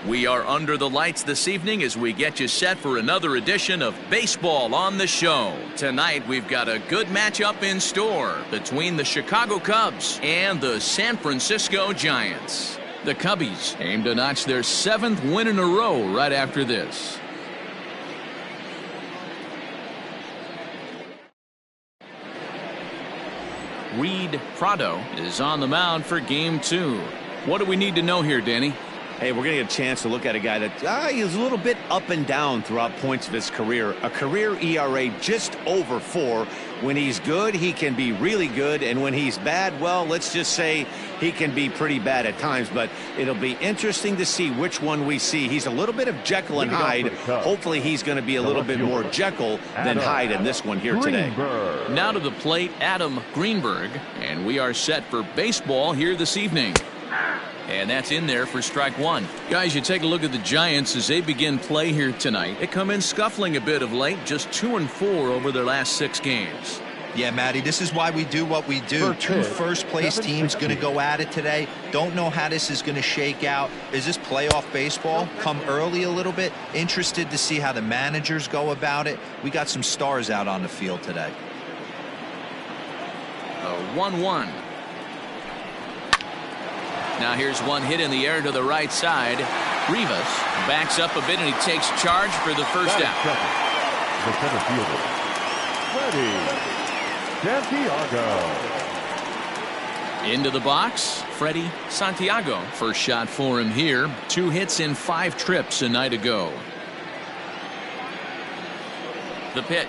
We are under the lights this evening as we get you set for another edition of Baseball on the Show. Tonight we've got a good matchup in store between the Chicago Cubs and the San Francisco Giants. The Cubbies aim to notch their 7th win in a row right after this. Reed Prado is on the mound for game 2. What do we need to know here, Danny? Hey, we're going to get a chance to look at a guy that he's a little bit up and down throughout points of his career. A career ERA just over 4. When he's good, he can be really good. And when he's bad, well, let's just say he can be pretty bad at times. But it'll be interesting to see which one we see. He's a little bit of Jekyll and Hyde. Hopefully he's going to be a little bit more Jekyll than Hyde in this one here today. Now to the plate, Adam Greenberg. And we are set for baseball here this evening. And that's in there for strike 1. Guys, you take a look at the Giants as they begin play here tonight. They come in scuffling a bit of late, just 2-4 over their last 6 games. Yeah, Matty, this is why we do what we do. 2 first-place teams going to go at it today. Don't know how this is going to shake out. Is this playoff baseball? Come early a little bit. Interested to see how the managers go about it. We got some stars out on the field today. 1-1. Now here's one hit in the air to the right side. Rivas backs up a bit and he takes charge for the first out. The center fielder, Freddie Santiago. Into the box, Freddie Santiago. First shot for him here. 2 hits in 5 trips a night ago. The pitch.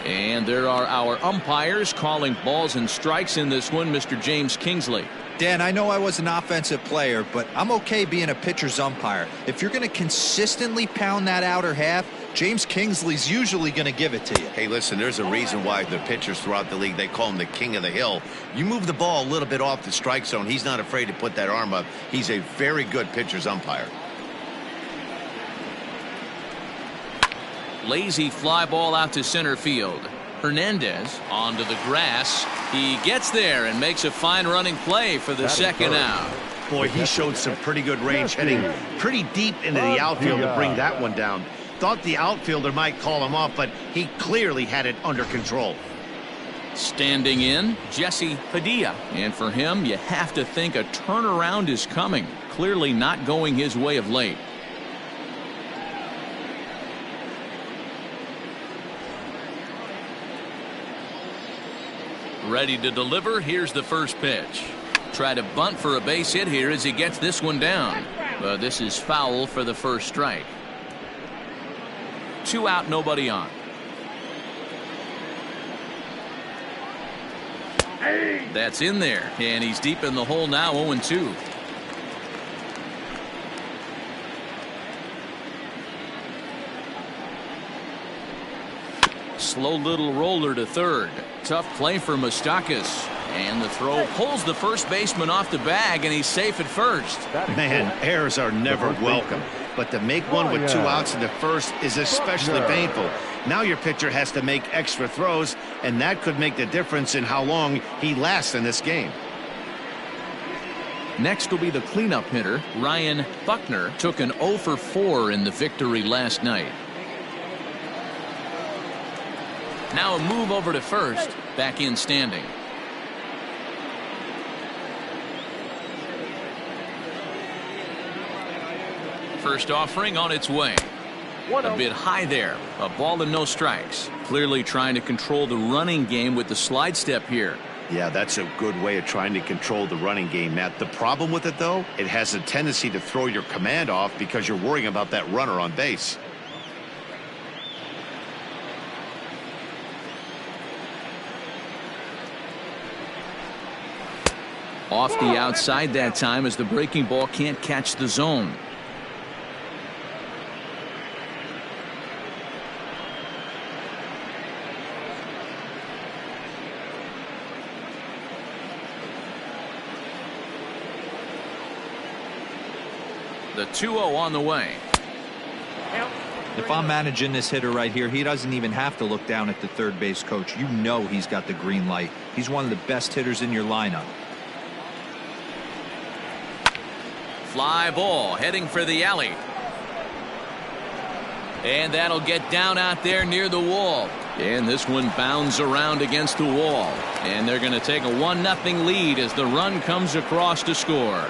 And there are our umpires calling balls and strikes in this one, Mr. James Kingsley. Dan, I know I was an offensive player, but I'm okay being a pitcher's umpire. If you're going to consistently pound that outer half, James Kingsley's usually going to give it to you. Hey, listen, there's a reason why the pitchers throughout the league, they call him the king of the hill. You move the ball a little bit off the strike zone, he's not afraid to put that arm up. He's a very good pitcher's umpire. Lazy fly ball out to center field. Hernandez onto the grass. He gets there and makes a fine running play for the second out. Boy, he showed some pretty good range, heading pretty deep into the outfield to bring that one down. Thought the outfielder might call him off, but he clearly had it under control. Standing in, Jesse Padilla. And for him, you have to think a turnaround is coming. Clearly not going his way of late. Ready to deliver. Here's the first pitch. Try to bunt for a base hit here as he gets this one down. But this is foul for the first strike. 2 out, nobody on. That's in there, and he's deep in the hole now. 0-2. Slow little roller to third. Tough play for Moustakas. And the throw pulls the first baseman off the bag, and he's safe at first. Man, errors are never welcome. But to make one with 2 outs in the first is especially painful. Now your pitcher has to make extra throws, and that could make the difference in how long he lasts in this game. Next will be the cleanup hitter. Ryan Buckner took an 0 for 4 in the victory last night. Now a move over to first. Back in standing. First offering on its way. A bit high there. A ball and no strikes. Clearly trying to control the running game with the slide step here. Yeah, that's a good way of trying to control the running game, Matt. The problem with it, though, it has a tendency to throw your command off because you're worrying about that runner on base. Off the outside that time as the breaking ball can't catch the zone. The 2-0 on the way. If I'm managing this hitter right here, he doesn't even have to look down at the third base coach. You know he's got the green light. He's one of the best hitters in your lineup. Fly ball heading for the alley. And that'll get down out there near the wall. And this one bounds around against the wall. And they're going to take a 1-0 lead as the run comes across to score.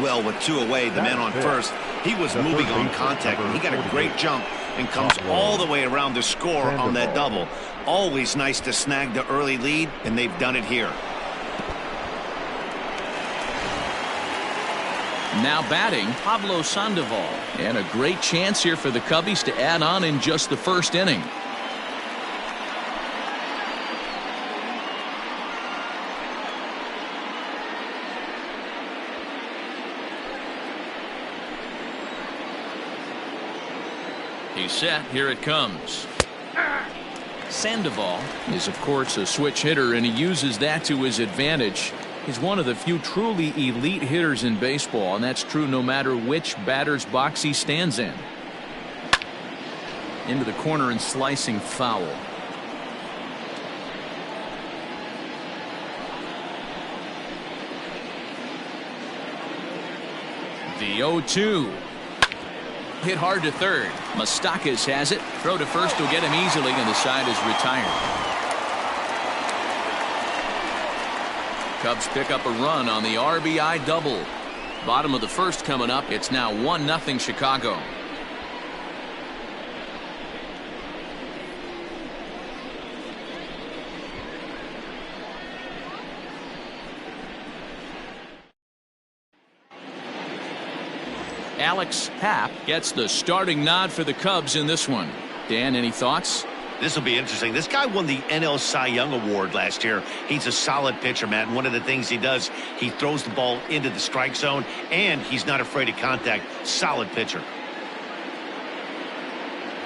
Well, with 2 away, the man on first, he was moving on contact, and he got a great jump and comes all the way around to score on that double. Always nice to snag the early lead, and they've done it here. Now batting, Pablo Sandoval. And a great chance here for the Cubbies to add on in just the first inning. He's set. Here it comes. Sandoval is, of course, a switch hitter, and he uses that to his advantage. He's one of the few truly elite hitters in baseball, and that's true no matter which batter's box he stands in. Into the corner and slicing foul. The 0-2. Hit hard to third. Moustakas has it. Throw to first will get him easily, and the side is retired. Cubs pick up a run on the RBI double. Bottom of the first coming up. It's now 1-0 Chicago. Alex Happ gets the starting nod for the Cubs in this one. Dan, any thoughts? This will be interesting. This guy won the NL Cy Young Award last year. He's a solid pitcher, man. One of the things he does, he throws the ball into the strike zone, and he's not afraid of contact. Solid pitcher.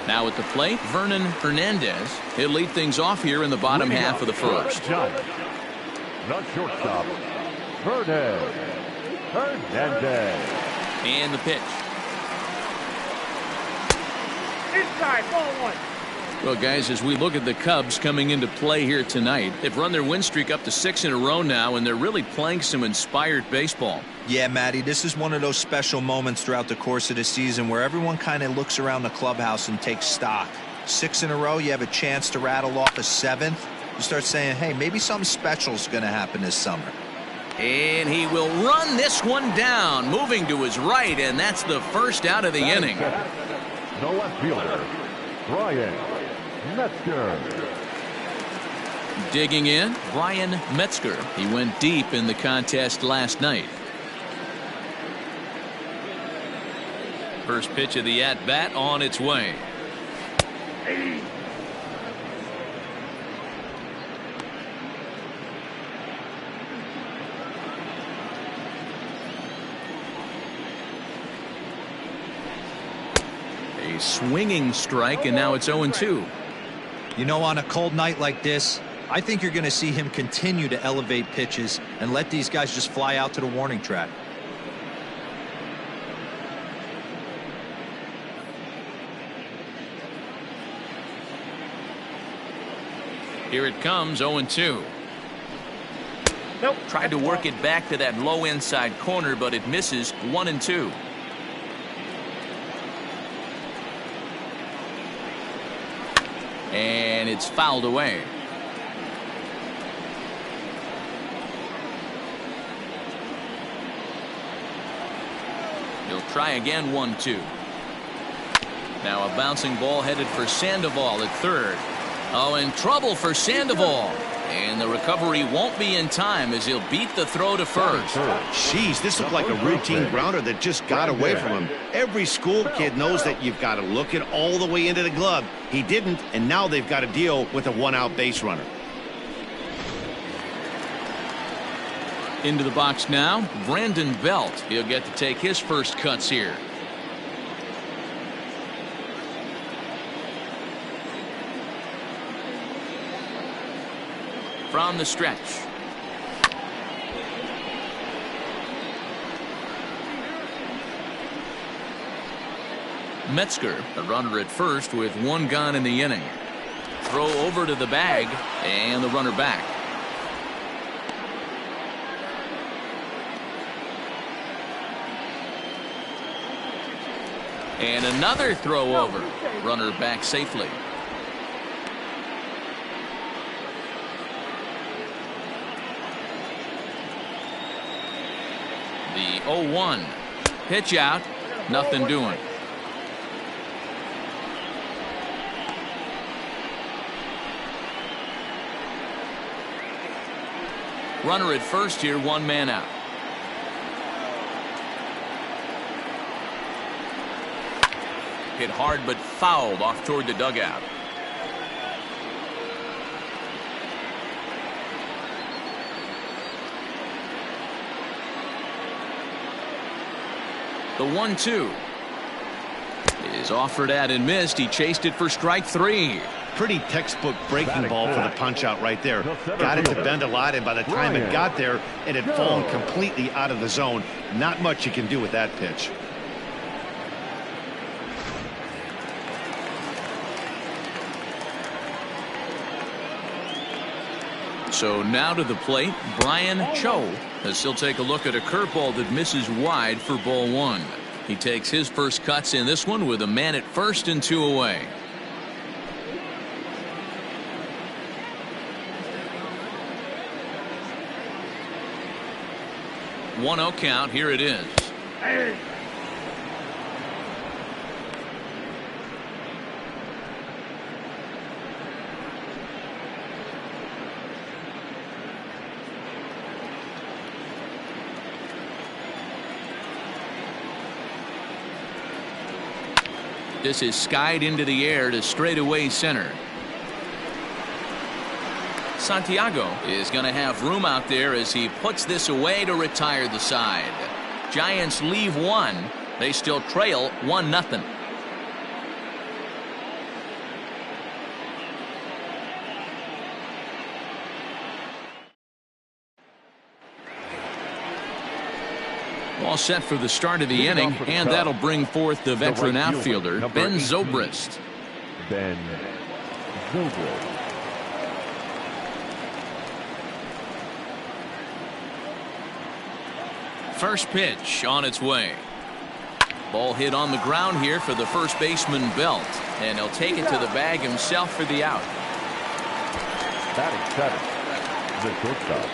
Now at the plate, Vernon Hernandez. He'll lead things off here in the bottom half of the first. Not shortstop, Vernon Hernandez. And the pitch. Inside, ball 1. Well, guys, as we look at the Cubs coming into play here tonight, they've run their win streak up to 6 in a row now, and they're really playing some inspired baseball. Yeah, Matty, this is one of those special moments throughout the course of the season where everyone kind of looks around the clubhouse and takes stock. 6 in a row, you have a chance to rattle off a 7th. You start saying, hey, maybe something special is going to happen this summer. And he will run this one down, moving to his right, and that's the first out of the inning. The left fielder, Brian Metzger. Digging in, Brian Metzger. He went deep in the contest last night. First pitch of the at-bat on its way. A swinging strike, and now it's 0-2. You know, on a cold night like this, I think you're going to see him continue to elevate pitches and let these guys just fly out to the warning track. Here it comes, 0-2. Nope. Tried to work it back to that low inside corner, but it misses. 1-2. And it's fouled away. He'll try again. 1-2. Now a bouncing ball headed for Sandoval at third. Oh, in trouble for Sandoval. And the recovery won't be in time as he'll beat the throw to first. Jeez, this looked like a routine grounder that just got away from him. Every school kid knows that you've got to look it all the way into the glove. He didn't, and now they've got to deal with a one-out base runner. Into the box now, Brandon Belt. He'll get to take his first cuts here. From the stretch. Metzger, a runner at first with one gone in the inning. Throw over to the bag, and the runner back. And another throw over. Runner back safely. The 0-1. Pitch out. Nothing doing. Runner at first here, one man out. Hit hard but fouled off toward the dugout. The 1-2 is offered at and missed. He chased it for strike 3. Pretty textbook breaking ball for the punch out right there. Got it to bend a lot, and by the time it got there, it had fallen completely out of the zone. Not much you can do with that pitch. So now to the plate, Brian Cho, as he'll take a look at a curveball that misses wide for ball 1. He takes his first cuts in this one with a man at first and 2 away. 1-0 count. Here it is. This is skied into the air to straightaway center. Santiago is going to have room out there as he puts this away to retire the side. Giants leave one. They still trail 1-0. All set for the start of the inning, and that'll bring forth the veteran outfielder, Ben Zobrist. Ben Zobrist. First pitch on its way. Ball hit on the ground here for the first baseman, Belt, and he'll take it to the bag himself for the out. Batting 7, the shortstop,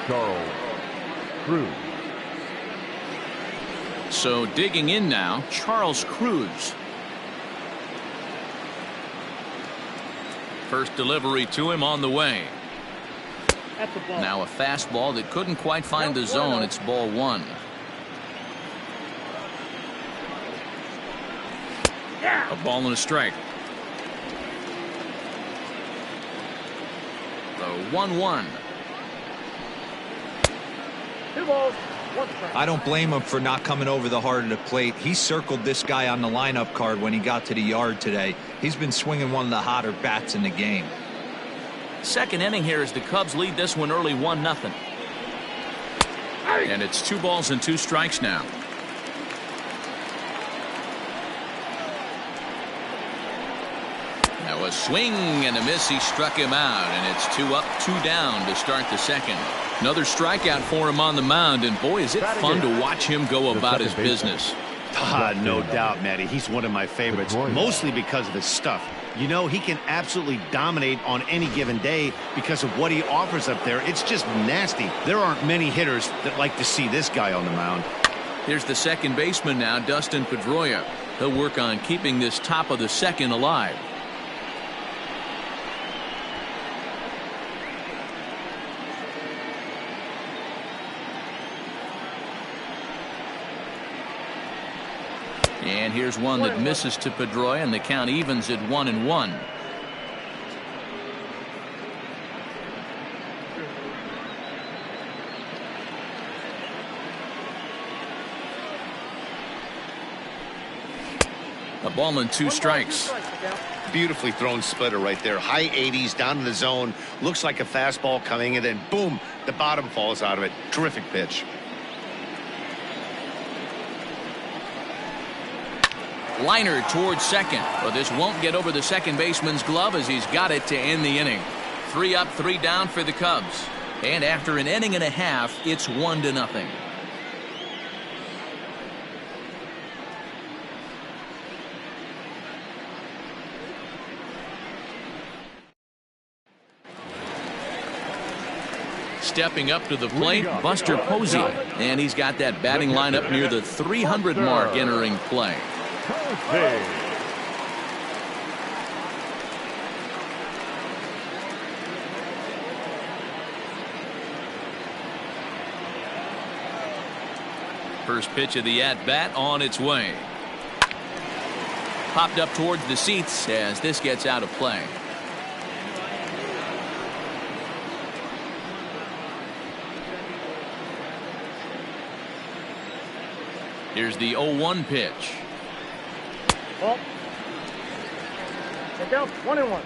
Charles Cruz. So digging in now, Charles Cruz. First delivery to him on the way. Now a fastball that couldn't quite find the zone. It's ball 1. A ball and a strike. The 1-1. 2 balls. 1 strike. I don't blame him for not coming over the heart of the plate. He circled this guy on the lineup card when he got to the yard today. He's been swinging one of the hotter bats in the game. Second inning here as the Cubs lead this one early 1-0. And it's 2 balls and 2 strikes now. Now a swing and a miss. He struck him out, and it's 2 up, 2 down to start the second. Another strikeout for him on the mound, and boy, is it fun to watch him go about his business. No doubt, Matty. He's one of my favorites, mostly because of his stuff. You know, he can absolutely dominate on any given day because of what he offers up there. It's just nasty. There aren't many hitters that like to see this guy on the mound. Here's the second baseman now, Dustin Pedroia. He'll work on keeping this top of the second alive. And here's one that misses to Pedroia, and the count evens at 1-1. A ball and 2 strikes. Beautifully thrown splitter right there. High 80s down in the zone. Looks like a fastball coming, and then boom, the bottom falls out of it. Terrific pitch. Liner towards second, but this won't get over the second baseman's glove as he's got it to end the inning. 3 up, 3 down for the Cubs, and after an inning and a half, it's 1-0. stepping up to the plate, Buster Posey. And he's got that batting line up near the 300 mark entering play. First pitch of the at-bat on its way. Popped up towards the seats as this gets out of play. Here's the 0-1 pitch. Ball. Get down, 1-1.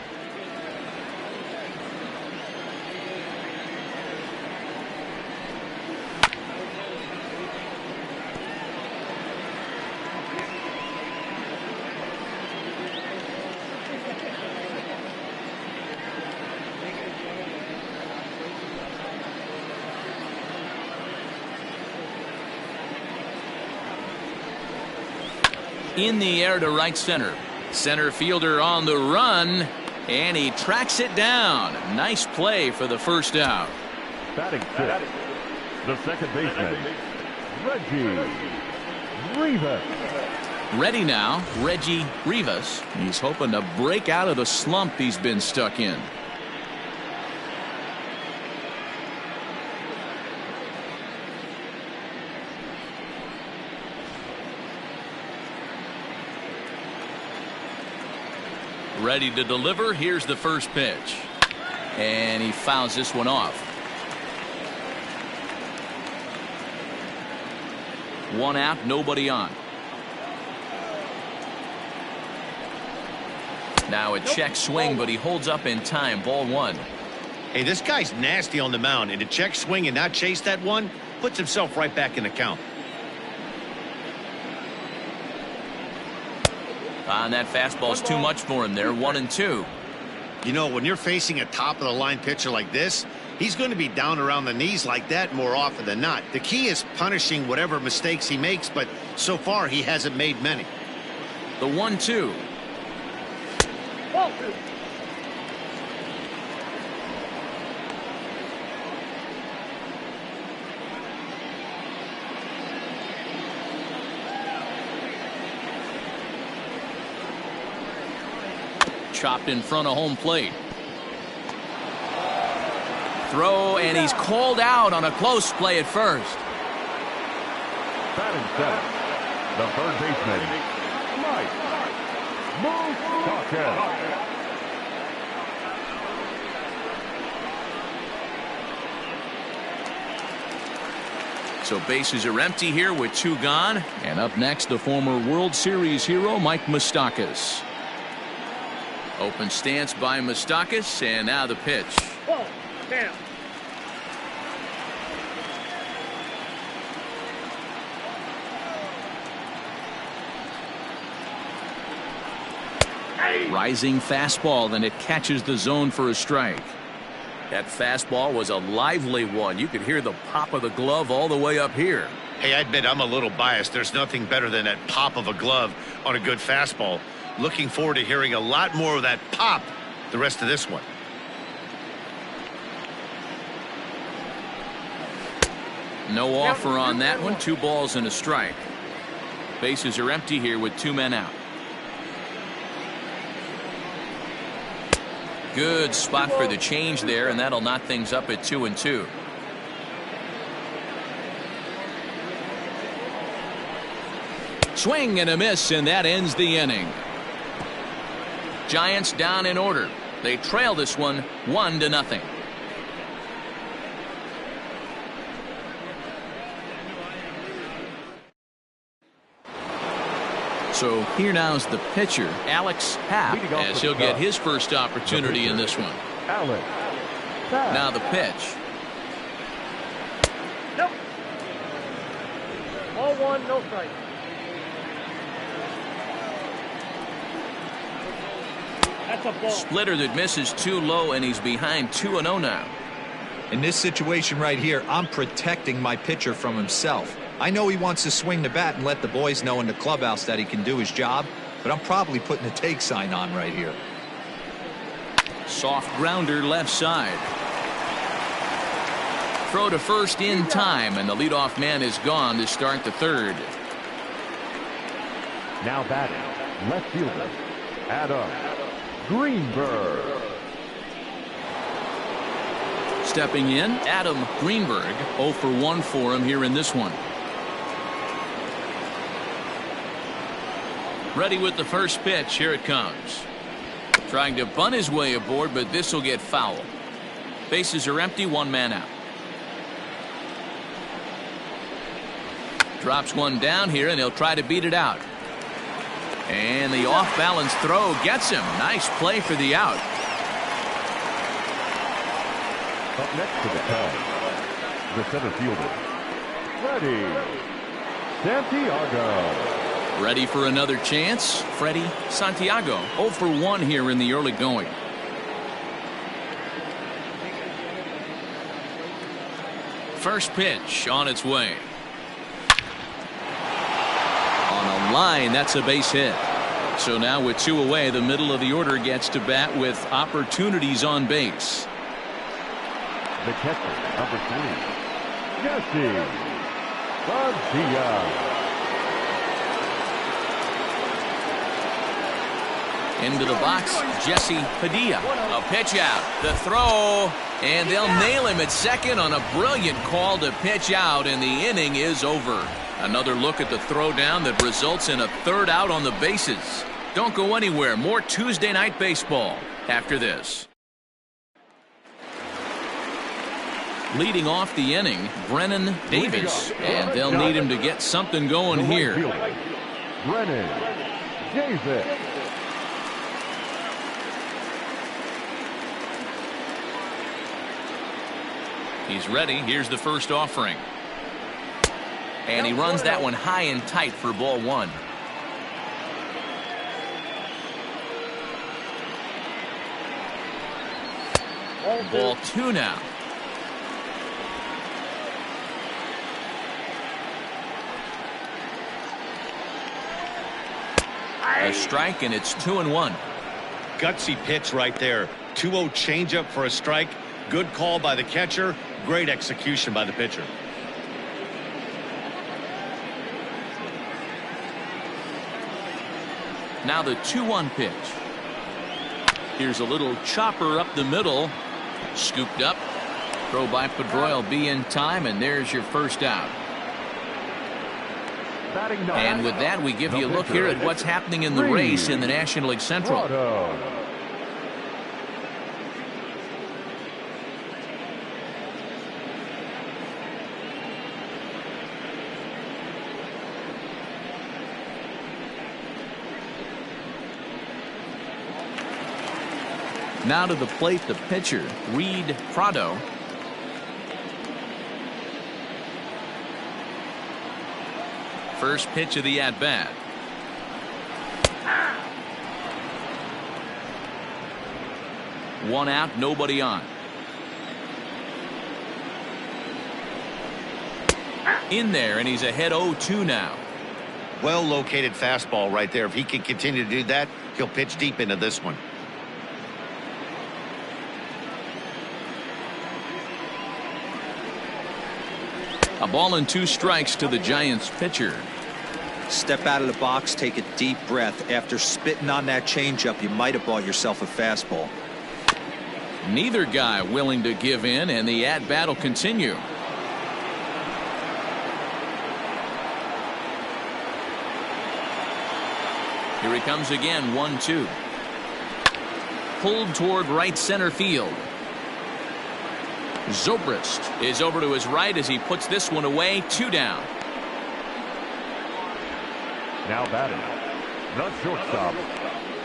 In the air to right center. Center fielder on the run, and he tracks it down. Nice play for the first out. Batting fifth, the second baseman, Reggie Rivas. Ready now, Reggie Rivas. He's hoping to break out of the slump he's been stuck in. Ready to deliver. Here's the first pitch. And he fouls this one off. One out, nobody on. Now a check swing, but he holds up in time. Ball one. Hey, this guy's nasty on the mound, and to check swing and not chase that one puts himself right back in the count. And that fastball's too much for him there. 1-2. You know, when you're facing a top-of-the-line pitcher like this, he's going to be down around the knees like that more often than not. The key is punishing whatever mistakes he makes, but so far he hasn't made many. The 1-2. Ball. Chopped in front of home plate. Throw, and he's called out on a close play at first. Batting seventh, the third baseman, Mike Moustakas. So bases are empty here with two gone. And up next, the former World Series hero, Mike Moustakas. Open stance by Moustakas, and now the pitch. Ball. Down. Rising fastball, and it catches the zone for a strike. That fastball was a lively one. You could hear the pop of the glove all the way up here. Hey, I admit I'm a little biased. There's nothing better than that pop of a glove on a good fastball. Looking forward to hearing a lot more of that pop the rest of this one. No offer on that one. 2 balls and a strike. Bases are empty here with 2 men out. Good spot for the change there, and that'll knot things up at 2-2. Swing and a miss, and that ends the inning. Giants down in order. They trail this one 1-0. So here now's the pitcher, Alex Happ, as he'll get his first opportunity in this one. Now the pitch. Nope. Ball 1, no strike. That's a ball. Splitter that misses too low, and he's behind 2-0 now. In this situation right here, I'm protecting my pitcher from himself. I know he wants to swing the bat and let the boys know in the clubhouse that he can do his job, but I'm probably putting a take sign on right here. Soft grounder left side. throw to first in time, and the leadoff man is gone to start the third. Now batting, left fielder, Adam Greenberg. Stepping in, Adam Greenberg. 0 for 1 for him here in this one. Ready with the first pitch. Here it comes. Trying to bunt his way aboard, but this will get foul. Bases are empty, 1 man out. Drops one down here, and he'll try to beat it out. And the off-balance throw gets him. Nice play for the out. Up next to the Cubs, the center fielder, Freddie Santiago. Ready for another chance. Freddie Santiago. 0 for 1 here in the early going. First pitch on its way. On a line, that's a base hit. So now with 2 away, the middle of the order gets to bat with opportunities on base. The catcher, number 3, Jesse Padilla. Into the box, Jesse Padilla. A pitch out, the throw, and they'll nail him at second on a brilliant call to pitch out, and the inning is over. Another look at the throw down that results in a third out on the bases. Don't go anywhere. More Tuesday Night Baseball after this. Leading off the inning, Brennan Davis, and they'll need him to get something going here. Brennan Davis. He's ready. Here's the first offering. And he runs that one high and tight for ball 1. Ball 2 now. A strike, and it's 2-1. Gutsy pitch right there. 2-0 changeup for a strike. Good call by the catcher. Great execution by the pitcher. Now the 2-1 pitch. Here's a little chopper up the middle. Scooped up. Throw by Pedroia will be in time, and there's your first out. And with that, we give you a look here at what's happening in the race in the National League Central. Now to the plate, the pitcher, Reed Prado. First pitch of the at-bat. One out, nobody on. In there, and he's ahead 0-2 now. Well located fastball right there. If he can continue to do that, he'll pitch deep into this one. A ball and 2 strikes to the Giants pitcher. Step out of the box, take a deep breath. After spitting on that changeup, you might have bought yourself a fastball. Neither guy willing to give in, and the at-bat will continue. Here he comes again, 1-2. Pulled toward right center field. Zobrist is over to his right as he puts this one away. 2 down. Now batting, the shortstop,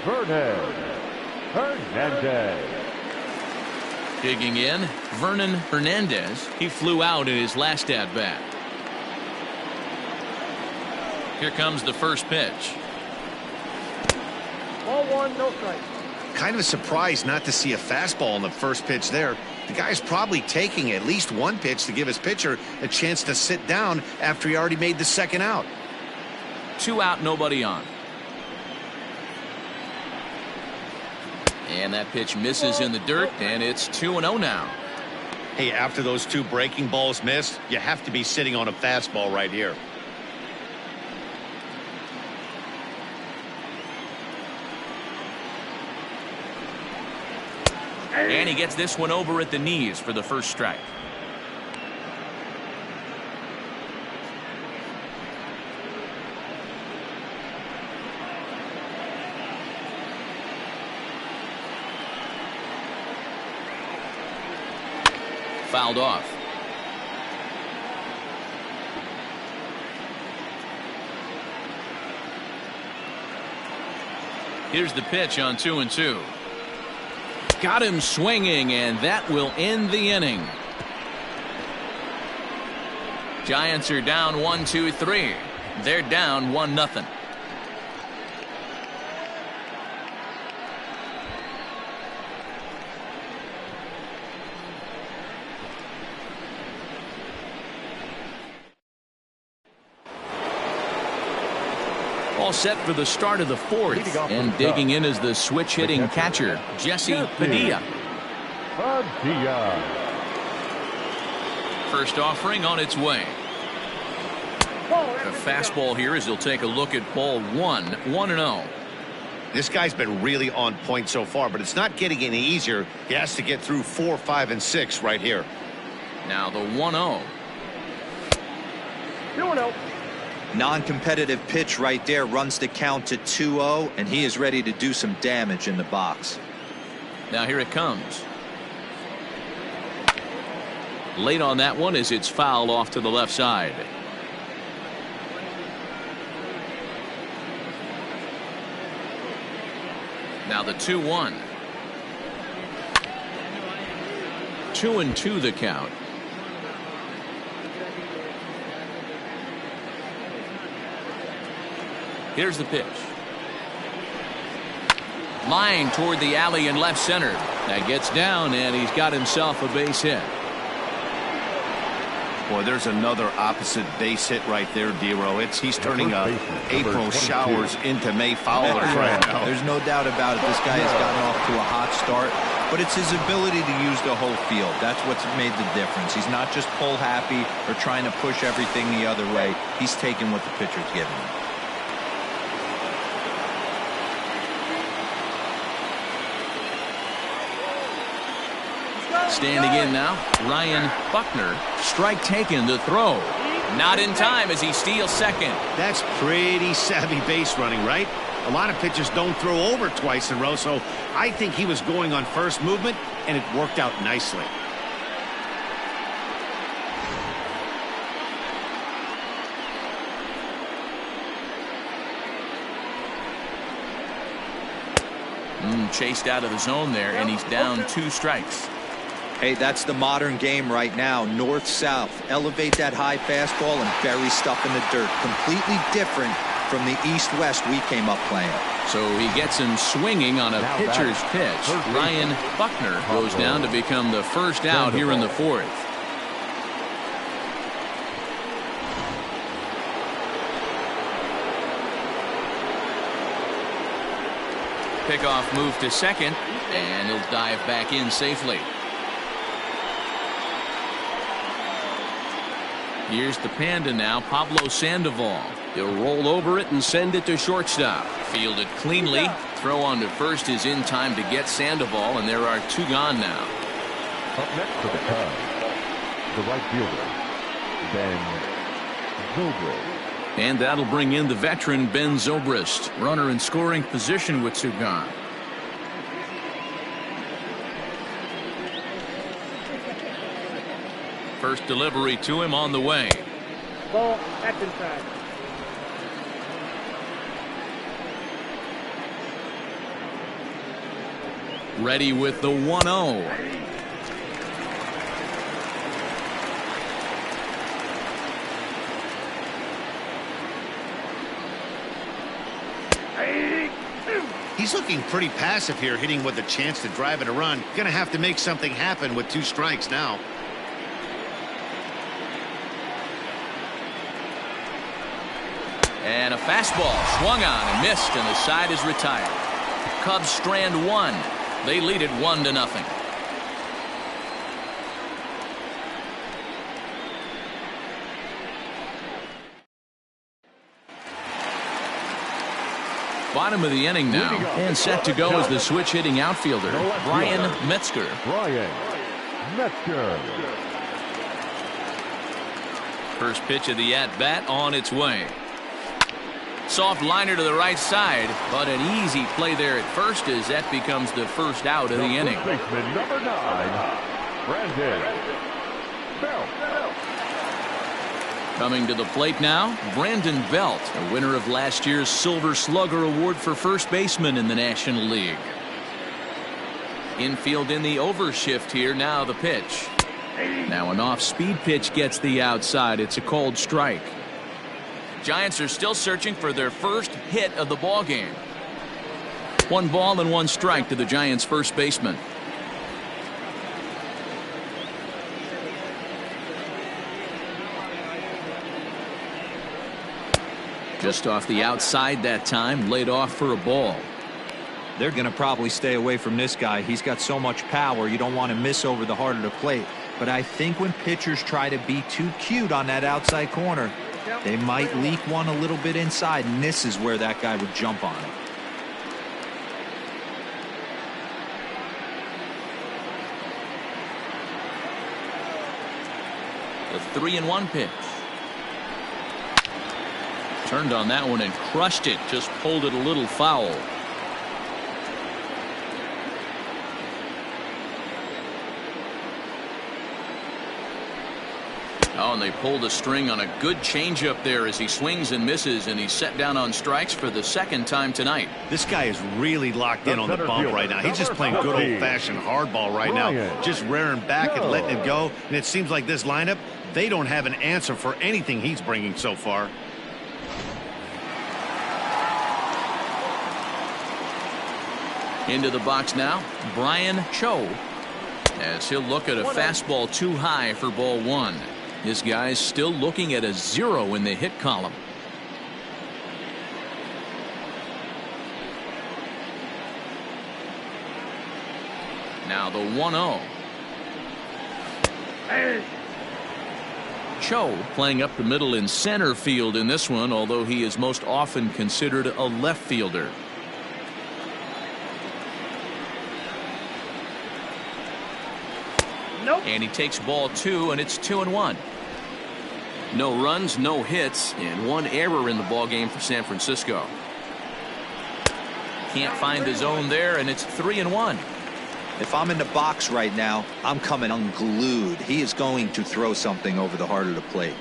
Vernon Hernandez. Digging in, Vernon Hernandez. He flew out in his last at-bat. Here comes the first pitch. Ball 1, no strike. Kind of surprised not to see a fastball in the first pitch there. The guy's probably taking at least one pitch to give his pitcher a chance to sit down after he already made the second out. 2 out, nobody on. And that pitch misses in the dirt, and it's 2-0 now. Hey, after those 2 breaking balls missed, you have to be sitting on a fastball right here. And he gets this one over at the knees for the first strike. Fouled off. Here's the pitch on 2-2. Got him swinging, and that will end the inning. Giants are down 1-2-3. They're down 1-0. All set for the start of the 4th, and digging in is the switch hitting catcher, Jesse Padilla. First offering on its way. A fastball here as he'll take a look at ball 1, 1-0. This guy's been really on point so far, but it's not getting any easier. He has to get through 4, 5, and 6 right here. Now the 1-0. 2-0. Non-competitive pitch right there, runs the count to 2-0, and he is ready to do some damage in the box. Now here it comes. Late on that one as it's fouled off to the left side. Now the 2-1. 2-2 the count. Here's the pitch. Line toward the alley in left center. That gets down, and he's got himself a base hit. Boy, there's another opposite base hit right there, Dero. He's turning April showers into May fowlers right now. There's no doubt about it. This guy has gotten off to a hot start, but it's his ability to use the whole field. That's what's made the difference. He's not just pull happy or trying to push everything the other way. He's taking what the pitcher's giving him. Standing in now, Ryan Buckner. Strike taken to throw. Not in time as he steals second. That's pretty savvy base running, right? A lot of pitchers don't throw over twice in a row, so I think he was going on first movement, and it worked out nicely. Chased out of the zone there, and he's down 2 strikes. Hey, that's the modern game right now. North-south. Elevate that high fastball and bury stuff in the dirt. Completely different from the east-west we came up playing. So he gets him swinging on a pitcher's pitch. Ryan Buckner goes down to become the first out here in the 4th. Pickoff move to second, and he'll dive back in safely. Here's the Panda now, Pablo Sandoval. He'll roll over it and send it to shortstop. Fielded cleanly. Throw on to first is in time to get Sandoval, and there are 2 gone now. Up next for the Cubs, the right fielder, Ben Zobrist. And that'll bring in the veteran Ben Zobrist. Runner in scoring position with 2 gone. First delivery to him on the way. Ball, that's inside. Ready with the 1-0. He's looking pretty passive here, hitting with a chance to drive it a run. Gonna have to make something happen with 2 strikes now. And a fastball swung on and missed, and the side is retired. Cubs strand 1. They lead it 1-0. Bottom of the inning now, and set to go is the switch hitting outfielder, Brian Metzger. Brian Metzger. First pitch of the at-bat on its way. Soft liner to the right side, but an easy play there at first as that becomes the first out of the inning. Baseman number 9, Brandon Belt. Coming to the plate now, Brandon Belt, a winner of last year's Silver Slugger Award for first baseman in the National League. Infield in the overshift here. Now the pitch. Now an off-speed pitch gets the outside. It's a called strike. Giants are still searching for their first hit of the ball game. 1 ball and 1 strike to the Giants' first baseman. Just off the outside that time, laid off for a ball. They're going to probably stay away from this guy. He's got so much power, you don't want to miss over the heart of the plate. But I think when pitchers try to be too cute on that outside corner, they might leak one a little bit inside, and this is where that guy would jump on it. The 3-1 pitch. Turned on that one and crushed it. Just pulled it a little foul. Oh, and they pulled a string on a good changeup there as he swings and misses, and he's set down on strikes for the 2nd time tonight. This guy is really locked in on the bump right now. He's just playing good old-fashioned hardball right now, just rearing back and letting it go. And it seems like this lineup, they don't have an answer for anything he's bringing so far. Into the box now, Brian Cho, as he'll look at a fastball too high for ball 1. This guy's still looking at a 0 in the hit column. Now the 1-0. Cho playing up the middle in center field in this one, although he is most often considered a left fielder. And he takes ball 2, and it's 2-1. No runs, no hits, and 1 error in the ball game for San Francisco. Can't find the zone there, and it's 3-1. If I'm in the box right now, I'm coming unglued. He is going to throw something over the heart of the plate.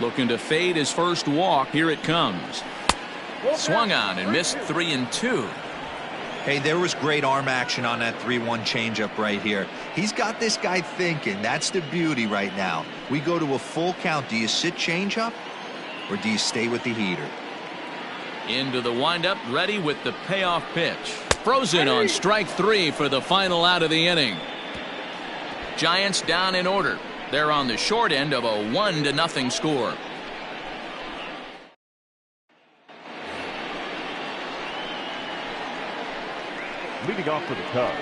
Looking to fade his first walk. Here it comes. Swung on and missed 3-2. Hey, there was great arm action on that 3-1 changeup right here. He's got this guy thinking. That's the beauty right now. We go to a full count. Do you sit changeup or do you stay with the heater? Into the windup, ready with the payoff pitch. Frozen on strike 3 for the final out of the inning. Giants down in order. They're on the short end of a 1-0 score. Leading off for the Cubs,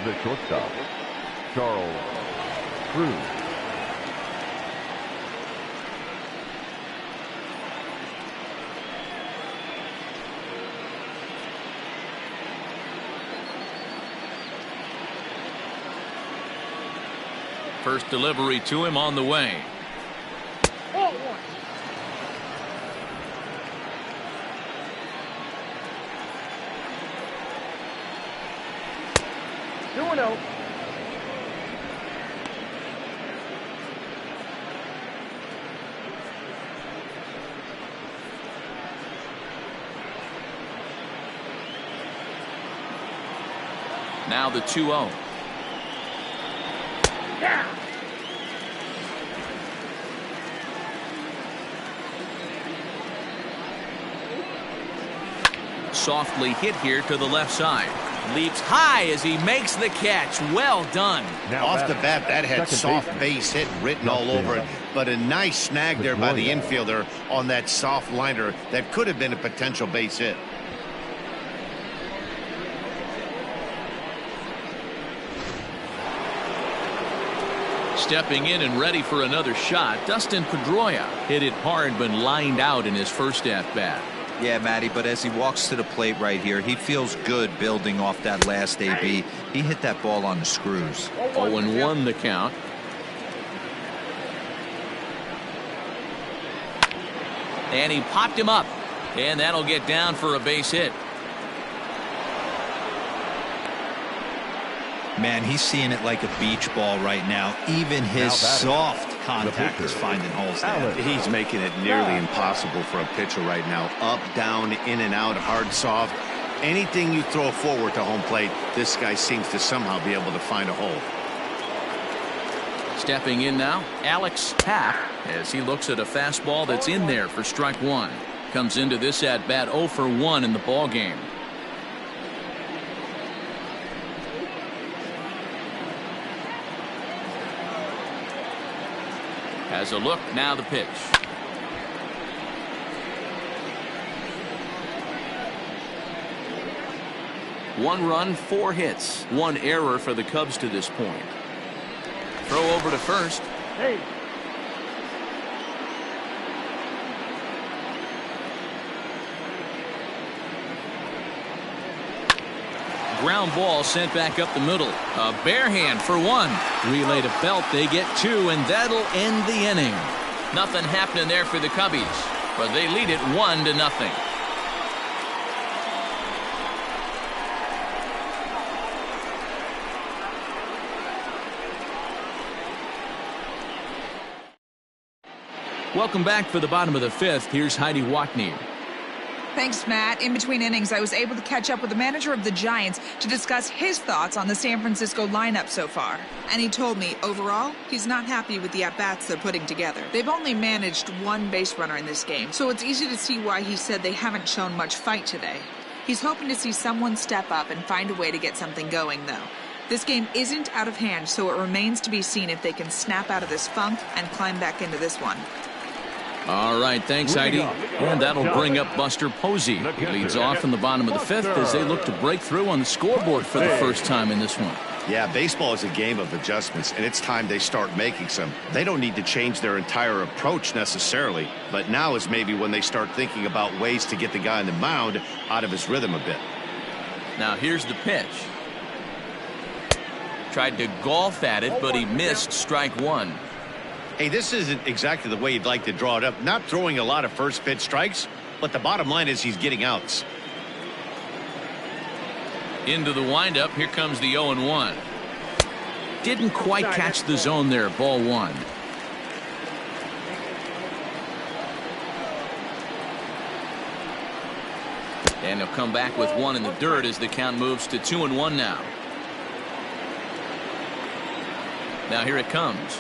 the shortstop, Charles Cruz. First delivery to him on the way. Now the 2-0. Softly hit here to the left side. Leaps high as he makes the catch. Well done. Now off the bat, that had soft base hit written all over it, but a nice snag there by the infielder on that soft liner that could have been a potential base hit. Stepping in and ready for another shot, Dustin Pedroia hit it hard but lined out in his first at-bat. Yeah, Matty, but as he walks to the plate right here, he feels good building off that last AB. He hit that ball on the screws. 0-1 the count. And he popped him up. And that'll get down for a base hit. Man, he's seeing it like a beach ball right now. Even his soft contact is finding holes there. He's making it nearly impossible for a pitcher right now. Up, down, in and out, hard, soft. Anything you throw forward to home plate, this guy seems to somehow be able to find a hole. Stepping in now, Alex Tapp, as he looks at a fastball that's in there for strike one. Comes into this at-bat 0 for 1 in the ball game. Has a look, now the pitch. One run, 4 hits, 1 error for the Cubs to this point. Throw over to first. Hey. Ground ball sent back up the middle. A bare hand for 1. Relay to Belt. They get 2, and that'll end the inning. Nothing happening there for the Cubbies, but they lead it 1-0. Welcome back for the bottom of the 5th. Here's Heidi Watney. Thanks, Matt. In between innings, I was able to catch up with the manager of the Giants to discuss his thoughts on the San Francisco lineup so far. And he told me, overall, he's not happy with the at-bats they're putting together. They've only managed 1 base runner in this game, so it's easy to see why he said they haven't shown much fight today. He's hoping to see someone step up and find a way to get something going, though. This game isn't out of hand, so it remains to be seen if they can snap out of this funk and climb back into this one. All right, thanks, Heidi. And that'll bring up Buster Posey. He leads off in the bottom of the 5th as they look to break through on the scoreboard for the first time in this one. Yeah, baseball is a game of adjustments, and it's time they start making some. They don't need to change their entire approach necessarily, but now is maybe when they start thinking about ways to get the guy on the mound out of his rhythm a bit. Now here's the pitch. Tried to golf at it, but he missed strike 1. Hey, this isn't exactly the way you'd like to draw it up. Not throwing a lot of first pitch strikes, but the bottom line is he's getting outs. Into the windup, here comes the 0-1. Didn't quite catch the zone there, ball 1. And he'll come back with 1 in the dirt as the count moves to 2-1 now. Now here it comes.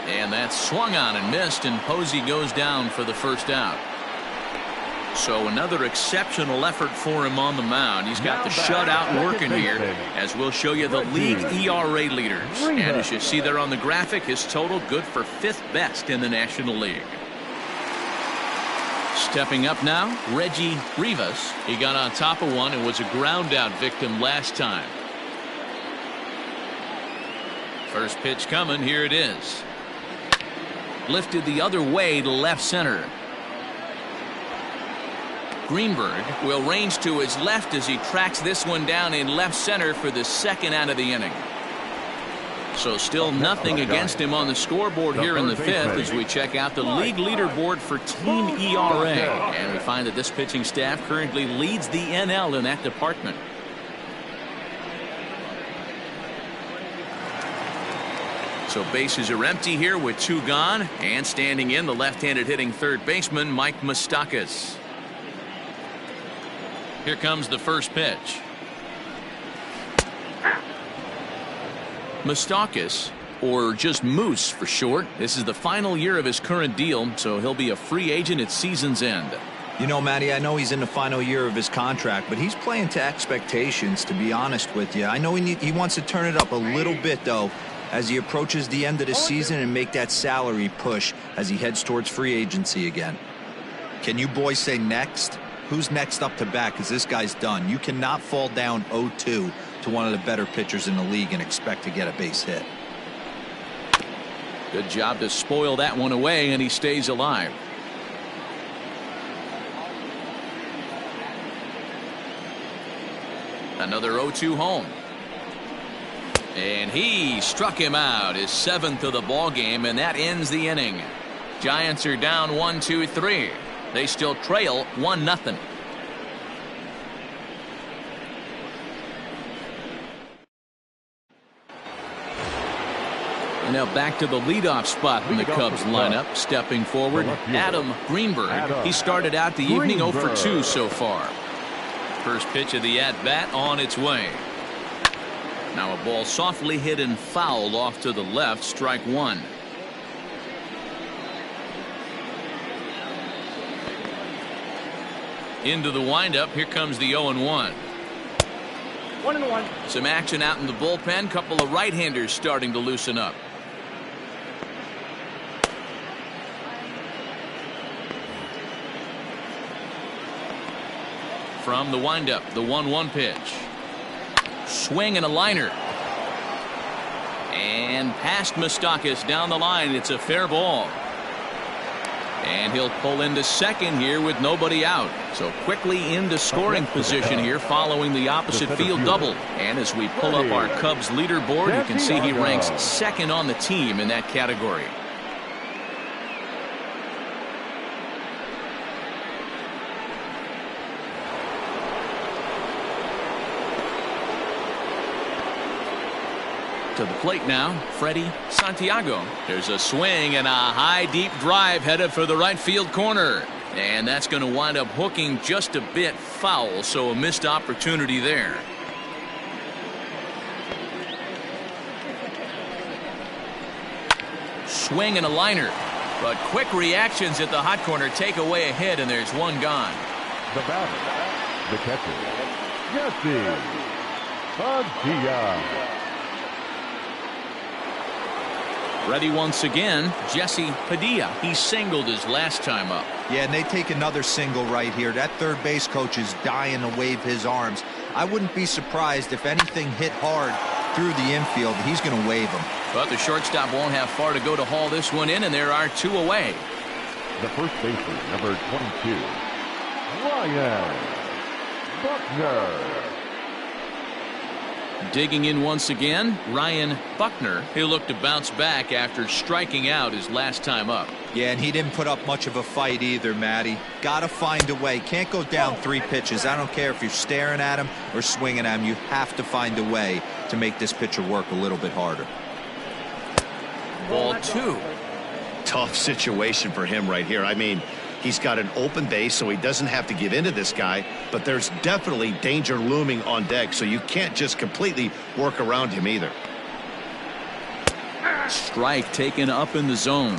And that's swung on and missed, and Posey goes down for the first out. So another exceptional effort for him on the mound. He's got the shutout working here, as we'll show you the league ERA leaders. And as you see there on the graphic, his total good for 5th best in the National League. Stepping up now, Reggie Rivas. He got on top of one and was a ground out victim last time. First pitch coming, here it is. Lifted the other way to left center. Greenberg will range to his left as he tracks this one down in left center for the 2nd out of the inning. So still nothing against him on the scoreboard here in the 5th as we check out the league leaderboard for team ERA. And we find that this pitching staff currently leads the NL in that department. So bases are empty here with 2 gone, and standing in the left-handed hitting third baseman Mike Moustakas. Here comes the first pitch. Moustakas, or just Moose for short, this is the final year of his current deal, so he'll be a free agent at season's end. You know, Matty, I know he's in the final year of his contract, but he's playing to expectations, to be honest with you. I know he wants to turn it up a little bit, though, as he approaches the end of the season and make that salary push. as he heads towards free agency again. Can you boys say next? Who's next up to bat? Because this guy's done. You cannot fall down 0-2 to one of the better pitchers in the league and expect to get a base hit. Good job to spoil that one away, and he stays alive. Another 0-2 home. And he struck him out, his 7th of the ball game, and that ends the inning. Giants are down 1-2-3. They still trail 1-0. And now back to the leadoff spot in the Cubs lineup. Stepping forward, Adam Greenberg. He started out the evening 0 for 2 so far. First pitch of the at-bat on its way. Now a ball softly hit and fouled off to the left, strike one. Into the windup, here comes the 0-1. 1-1. Some action out in the bullpen, couple of right-handers starting to loosen up. From the windup, the 1-1 pitch. Swing and a liner. And past Moustakas down the line. It's a fair ball. And he'll pull into second here with nobody out. So quickly into scoring position here following the opposite field double. And as we pull up our Cubs leaderboard, you can see he ranks second on the team in that category. To the plate now, Freddie Santiago. There's a swing and a high deep drive headed for the right field corner. And that's going to wind up hooking just a bit foul, so a missed opportunity there. Swing and a liner. But quick reactions at the hot corner take away a hit, and there's one gone. The batter, the catcher, Jesse Padilla. Ready once again, Jesse Padilla. He singled his last time up. Yeah, and they take another single right here. That third base coach is dying to wave his arms. I wouldn't be surprised if anything hit hard through the infield. He's going to wave them. But the shortstop won't have far to go to haul this one in, and there are two away. The first baseman, number 22, Ryan Buckner. Digging in once again, Ryan Buckner. He'll look to bounce back after striking out his last time up. Yeah, and he didn't put up much of a fight either, Matty. Got to find a way. Can't go down 3 pitches. I don't care if you're staring at him or swinging at him. You have to find a way to make this pitcher work a little bit harder. Ball 2. Tough situation for him right here. I mean, he's got an open base, so he doesn't have to give in to this guy, but there's definitely danger looming on deck, so you can't just completely work around him either. Strike taken up in the zone.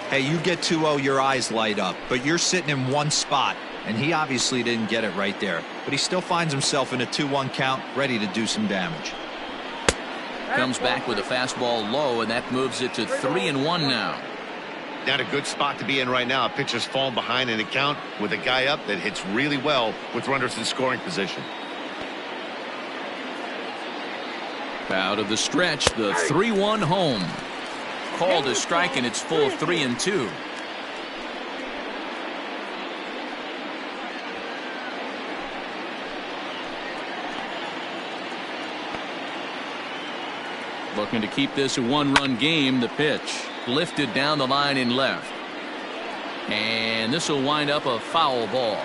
Hey, you get 2-0, your eyes light up, but you're sitting in one spot, and he obviously didn't get it right there. But he still finds himself in a 2-1 count, ready to do some damage. Comes back with a fastball low, and that moves it to 3-1 now. Not a good spot to be in right now. A pitcher's fallen behind in the count with a guy up that hits really well with runners in scoring position. Out of the stretch, the 3-1 home. Called a strike, and it's full 3-2. Looking to keep this a 1-run game. The pitch lifted down the line in left. And this will wind up a foul ball.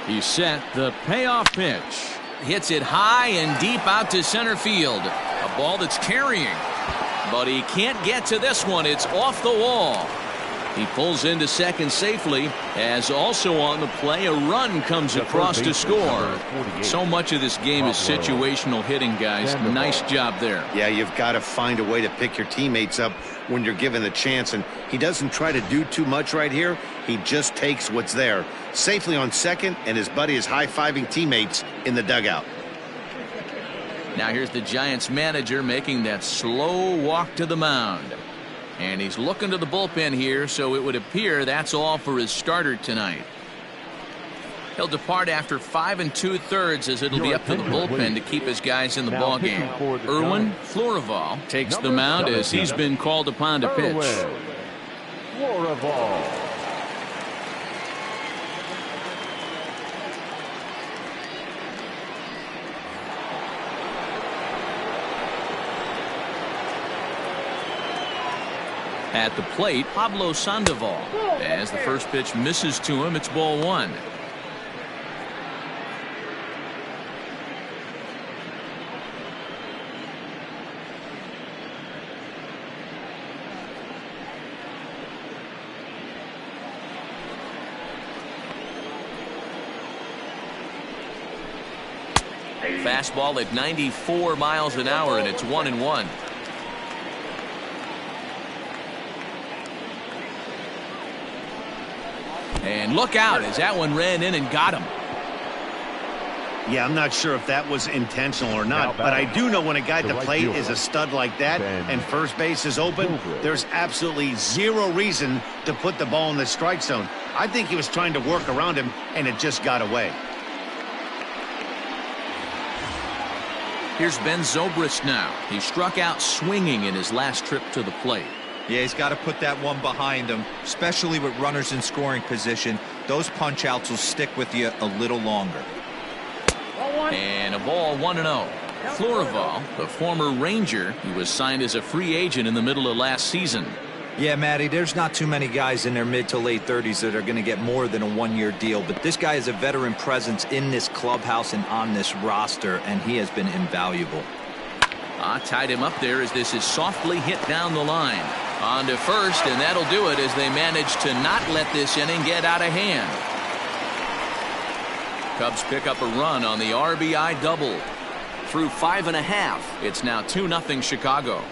He's set. The payoff pitch. Hits it high and deep out to center field. A ball that's carrying. But he can't get to this one. It's off the wall. He pulls into second safely, as also on the play a run comes across to score. So much of this game is situational hitting, guys. Nice job there. Yeah, you've got to find a way to pick your teammates up when you're given the chance, and he doesn't try to do too much right here. He just takes what's there. Safely on second, and his buddy is high-fiving teammates in the dugout. Now here's the Giants manager making that slow walk to the mound. And he's looking to the bullpen here, so it would appear that's all for his starter tonight. He'll depart after 5 2/3 as it'll be up to the bullpen to keep his guys in the ballgame. Erwin Florival takes the mound as he's been called upon to pitch. Florival. At the plate, Pablo Sandoval. As the first pitch misses to him, it's ball 1. Fastball at 94 miles an hour, and it's 1-1. And look out as that one ran in and got him. Yeah, I'm not sure if that was intentional or not, but I do know when a guy at the plate is a stud like that and first base is open, there's absolutely zero reason to put the ball in the strike zone. I think he was trying to work around him, and it just got away. Here's Ben Zobrist now. He struck out swinging in his last trip to the plate. Yeah, he's got to put that one behind him, especially with runners in scoring position. Those punch outs will stick with you a little longer. And a ball 1-0. Florival, the former Ranger, he was signed as a free agent in the middle of last season. Yeah, Matty, there's not too many guys in their mid to late 30s that are going to get more than a one-year deal, but this guy is a veteran presence in this clubhouse and on this roster, and he has been invaluable. Tied him up there as this is softly hit down the line. On to first, and that'll do it as they manage to not let this inning get out of hand. Cubs pick up a run on the RBI double. Through 5.5, it's now 2-0 Chicago.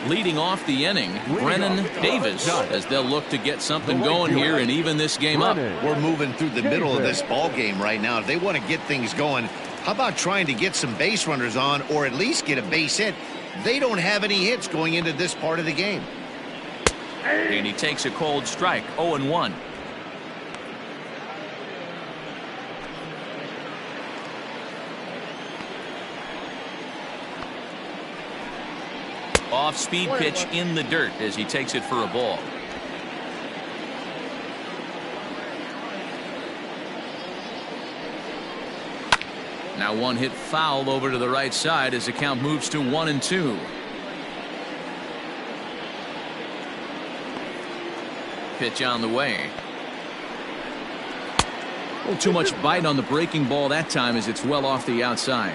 Leading off the inning, Brennan Davis, as they'll look to get something going here and even this game up. We're moving through the middle of this ball game right now. If they want to get things going, how about trying to get some base runners on or at least get a base hit? They don't have any hits going into this part of the game. And he takes a cold strike, 0-1. Off-speed pitch in the dirt as he takes it for a ball. Now one hit foul over to the right side as the count moves to 1-2. Pitch on the way. A little too much bite on the breaking ball that time as it's well off the outside.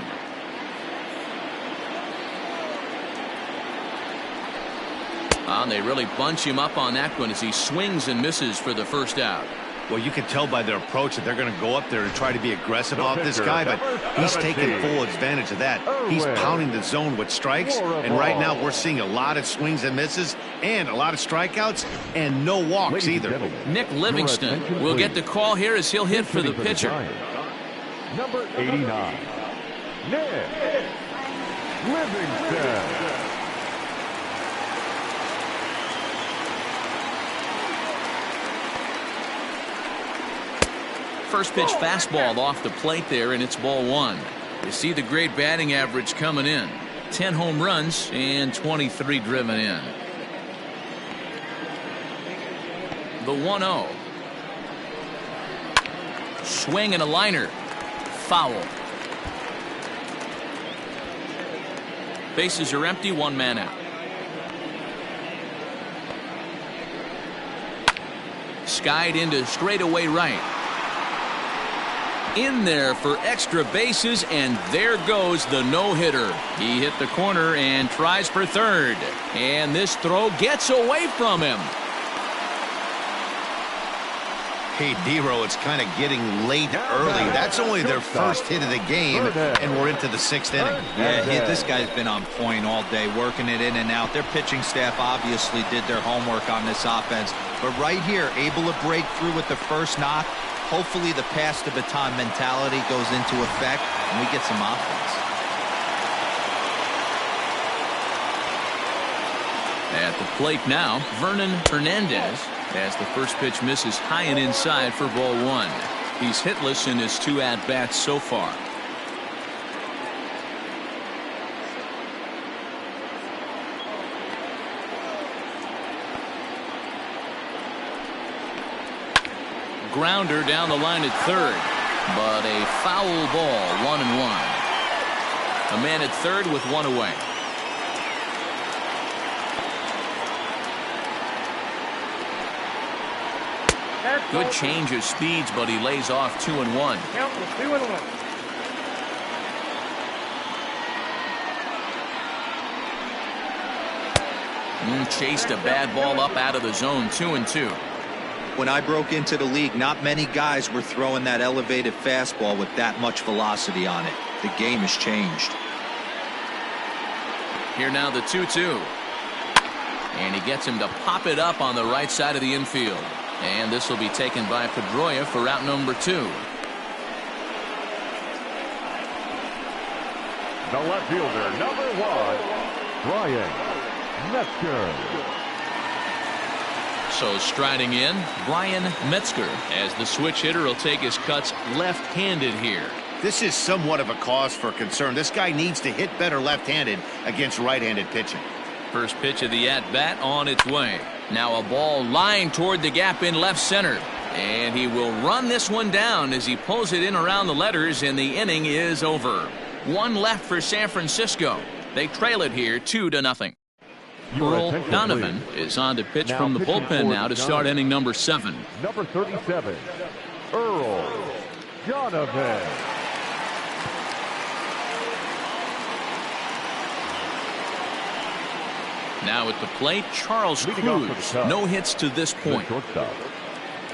And they really bunch him up on that one as he swings and misses for the first out. Well, you can tell by their approach that they're going to go up there and try to be aggressive off this guy, but he's taking full advantage of that. He's pounding the zone with strikes, and right now we're seeing a lot of swings and misses and a lot of strikeouts and no walks either. Nick Livingston will get the call here as he'll hit for the pitcher. Number 89, Nick Livingston. First pitch fastball off the plate there, and it's ball 1. You see the great batting average coming in. 10 home runs and 23 driven in. The 1-0. Swing and a liner. Foul. Bases are empty, one man out. Skied into straightaway right. In there for extra bases, and there goes the no-hitter. He hit the corner and tries for third, and this throw gets away from him. Hey, D-Row, it's kind of getting late early. That's only their first hit of the game, and we're into the 6th inning. Yeah, this guy's been on point all day, working it in and out. Their pitching staff obviously did their homework on this offense. But right here, able to break through with the first knock. Hopefully the pass the baton mentality goes into effect, and we get some offense. At the plate now, Vernon Hernandez, as the first pitch misses high and inside for ball 1. He's hitless in his 2 at-bats so far. Grounder down the line at third, but a foul ball, 1-1. A man at third with 1 away. Good change of speeds, but he lays off 2-1. Count was 2-1. Chased a bad ball up out of the zone, 2-2. When I broke into the league, not many guys were throwing that elevated fastball with that much velocity on it. The game has changed. Here now the 2-2. And he gets him to pop it up on the right side of the infield. And this will be taken by Pedroia for out number 2. The left fielder, number 1, Brian Metzger. So striding in, Brian Metzger, as the switch hitter will take his cuts left-handed here. This is somewhat of a cause for concern. This guy needs to hit better left-handed against right-handed pitching. First pitch of the at-bat on its way. Now a ball lined toward the gap in left center. And he will run this one down as he pulls it in around the letters, and the inning is over. 1 left for San Francisco. They trail it here 2-0. Earl Donovan is on to pitch from the bullpen now to start inning number 7. Number 37, Earl Donovan. Now at the plate, Charles Cruz. No hits to this point. Shortstop,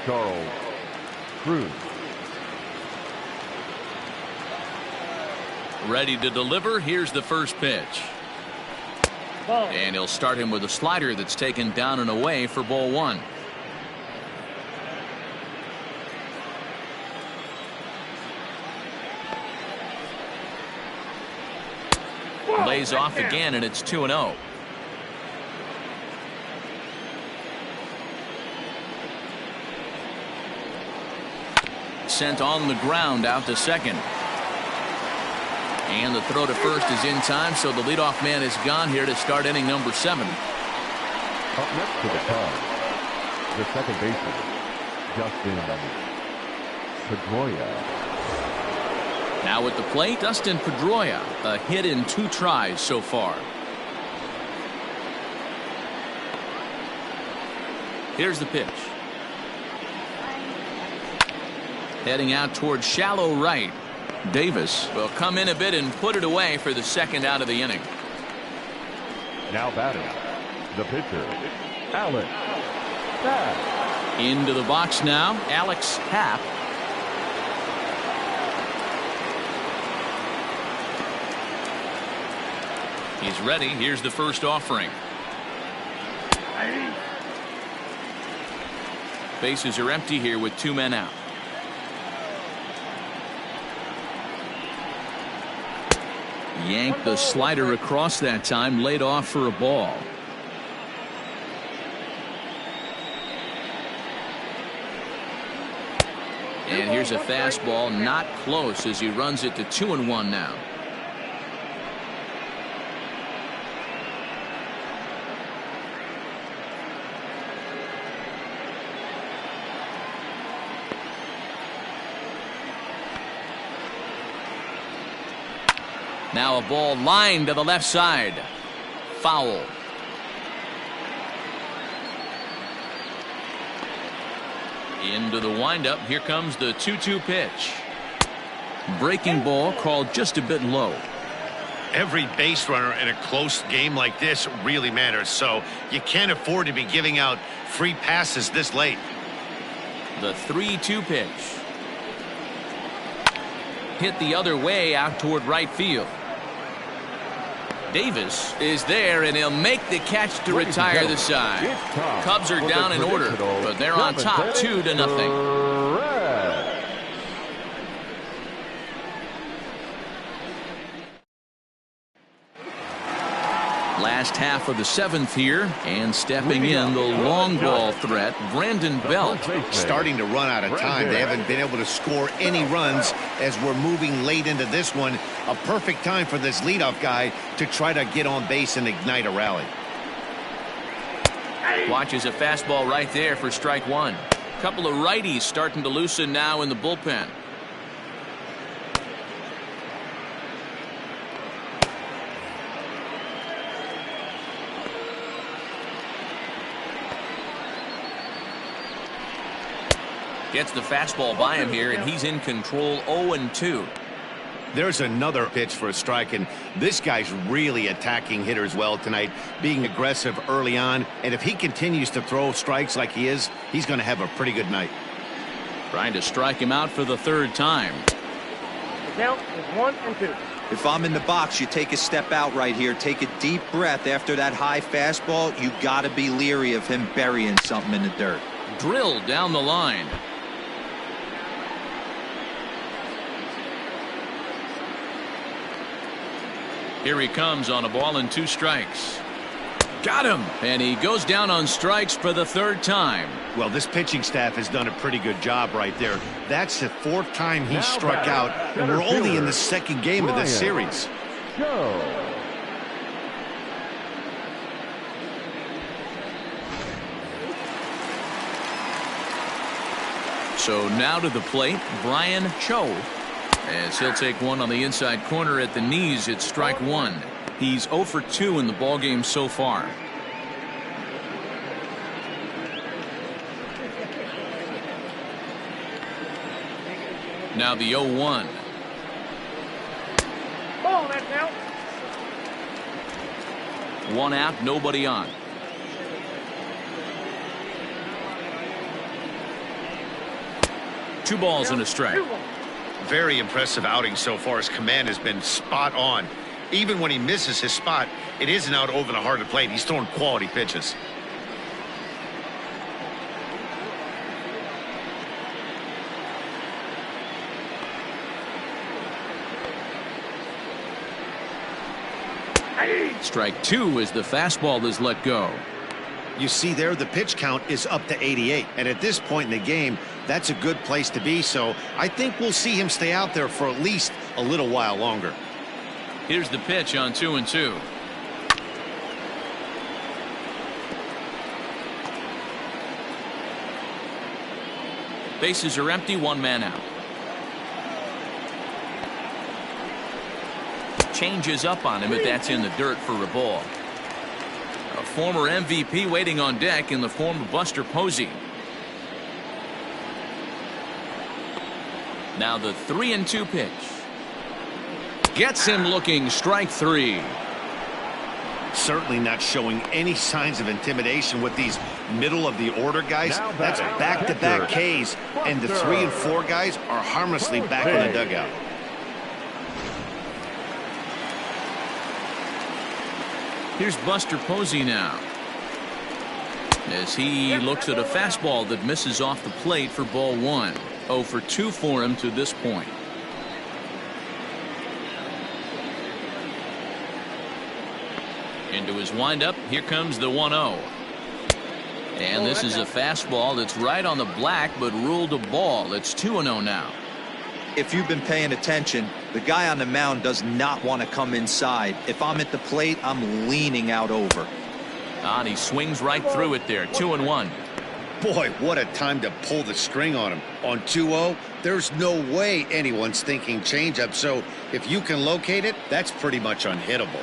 Charles Cruz. Ready to deliver. Here's the first pitch. And he'll start him with a slider that's taken down and away for ball 1. Lays off again, and it's 2-0. Sent on the ground out to second. And the throw to first is in time, so the leadoff man is gone here to start inning number 7. Up next to the Cubs, the second baseman, Dustin Pedroia. Now at the plate, Dustin Pedroia, a hit in 2 tries so far. Here's the pitch. Heading out towards shallow right. Davis will come in a bit and put it away for the second out of the inning. Now batting, the pitcher, Alex Happ. Into the box now, Alex Happ. He's ready. Here's the first offering. Bases are empty here with 2 men out. Yanked the slider across that time, laid off for a ball. And here's a fastball, not close, as he runs it to 2-1 now. Now a ball lined to the left side. Foul. Into the windup. Here comes the 2-2 pitch. Breaking ball called just a bit low. Every base runner in a close game like this really matters, so you can't afford to be giving out free passes this late. The 3-2 pitch. Hit the other way out toward right field. Davis is there, and he'll make the catch to retire the side. Cubs are down in order, but they're on top 2-0. Last half of the 7th here, and stepping in the long ball threat, Brandon Belt. Starting to run out of time. They haven't been able to score any runs as we're moving late into this one. A perfect time for this leadoff guy to try to get on base and ignite a rally. Watches a fastball right there for strike one. Couple of righties starting to loosen now in the bullpen. Gets the fastball by him here, and he's in control. 0-2. There's another pitch for a strike, and this guy's really attacking hitters well tonight, being aggressive early on, and if he continues to throw strikes like he is, he's going to have a pretty good night. Trying to strike him out for the 3rd time. The count is 1-2. If I'm in the box, you take a step out right here. Take a deep breath after that high fastball. You got to be leery of him burying something in the dirt. Drilled down the line. Here he comes on a ball and 2 strikes. Got him, and he goes down on strikes for the 3rd time. Well, this pitching staff has done a pretty good job right there. That's the 4th time he struck out, and we're only in the 2nd game of this series. Go. So now to the plate, Brian Cho. As he'll take one on the inside corner at the knees. It's strike one. He's 0 for 2 in the ballgame so far. Now the 0-1. Ball, that's out. 1 out, nobody on. Two balls and a strike. Very impressive outing so far. His command has been spot on. Even when he misses his spot, it isn't out over the heart of the plate. He's throwing quality pitches. Strike 2 as the fastball is let go. You see there, the pitch count is up to 88, and at this point in the game, that's a good place to be. So I think we'll see him stay out there for at least a little while longer. Here's the pitch on 2-2. Bases are empty, 1 man out. Changes up on him, but that's in the dirt for a ball. A former MVP waiting on deck in the form of Buster Posey. Now the 3-2 pitch. Gets him looking, strike 3. Certainly not showing any signs of intimidation with these middle of the order guys. That's back-to-back Ks, and the 3 and 4 guys are harmlessly back in the dugout. Here's Buster Posey now, as he looks at a fastball that misses off the plate for ball 1. 0 for 2 for him to this point. Into his windup, here comes the 1-0. And this is a fastball that's right on the black, but ruled a ball. It's 2-0 now. If you've been paying attention, the guy on the mound does not want to come inside. If I'm at the plate, I'm leaning out over. And he swings right through it there. 2-1. Boy, what a time to pull the string on him. On 2-0, there's no way anyone's thinking changeup. So if you can locate it, that's pretty much unhittable.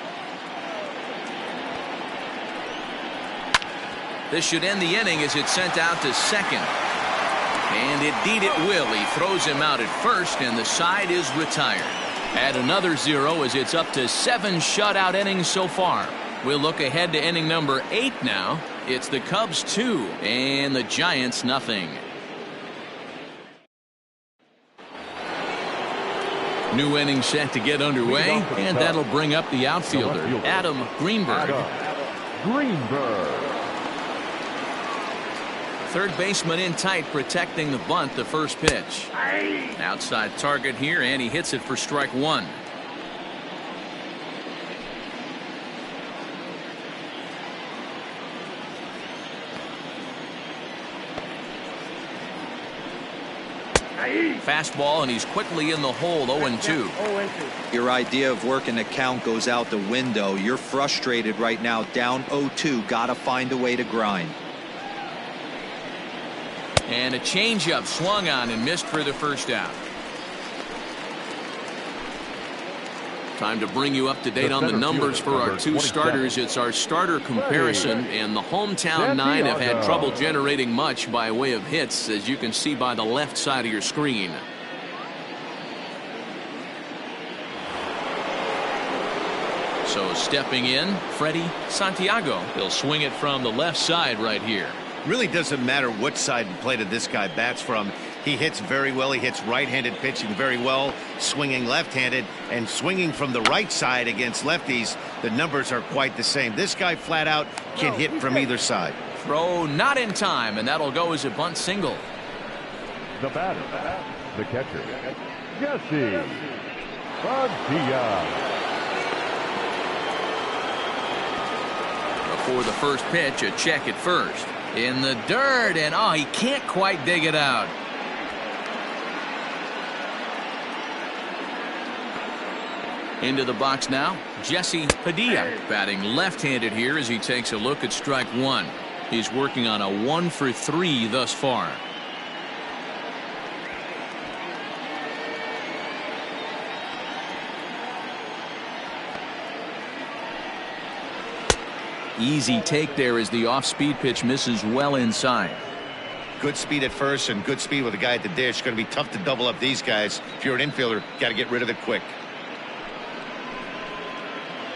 This should end the inning as it's sent out to second. And indeed it will. He throws him out at first, and the side is retired. Add another 0 as it's up to 7 shutout innings so far. We'll look ahead to inning number 8 now. It's the Cubs 2 and the Giants nothing. New inning set to get underway, and that'll bring up the outfielder, Adam Greenberg. Third baseman in tight, protecting the bunt, the first pitch. Outside target here, and he hits it for strike one. Fastball, and he's quickly in the hole, 0-2. Your idea of working the count goes out the window. You're frustrated right now, down 0-2. Gotta find a way to grind. And a changeup swung on and missed for the first out. Time to bring you up to date on the numbers for our two starters. It's our starter comparison, and the hometown nine have had trouble generating much by way of hits, as you can see by the left side of your screen. So stepping in, Freddie Santiago. He'll swing it from the left side right here. Really doesn't matter what side of the plate this guy bats from. He hits very well. He hits right-handed pitching very well, swinging left-handed, and swinging from the right side against lefties. The numbers are quite the same. This guy flat out can hit from either side. Throw not in time, and that'll go as a bunt single. The batter, the catcher, Jesse Padilla. Before the first pitch, a check at first. In the dirt, and oh, he can't quite dig it out. Into the box now, Jesse Padilla, batting left-handed here as he takes a look at strike one. He's working on a 1-for-3 thus far. Easy take there as the off-speed pitch misses well inside. Good speed at first and good speed with a guy at the dish. Going to be tough to double up these guys. If you're an infielder, got to get rid of it quick.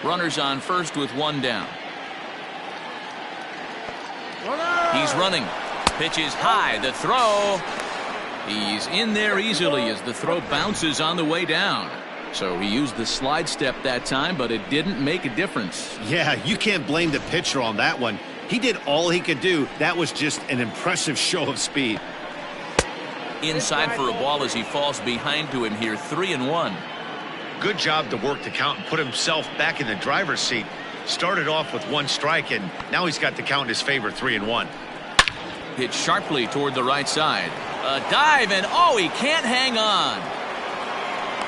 Runners on first with one down. He's running. Pitch is high. The throw. He's in there easily as the throw bounces on the way down. So he used the slide step that time, but it didn't make a difference. Yeah, you can't blame the pitcher on that one. He did all he could do. That was just an impressive show of speed. Inside for a ball as he falls behind to him here, 3-1. Good job to work the count and put himself back in the driver's seat. Started off with one strike, and now he's got the count in his favor, 3-1. Hit sharply toward the right side. A dive, and oh, he can't hang on.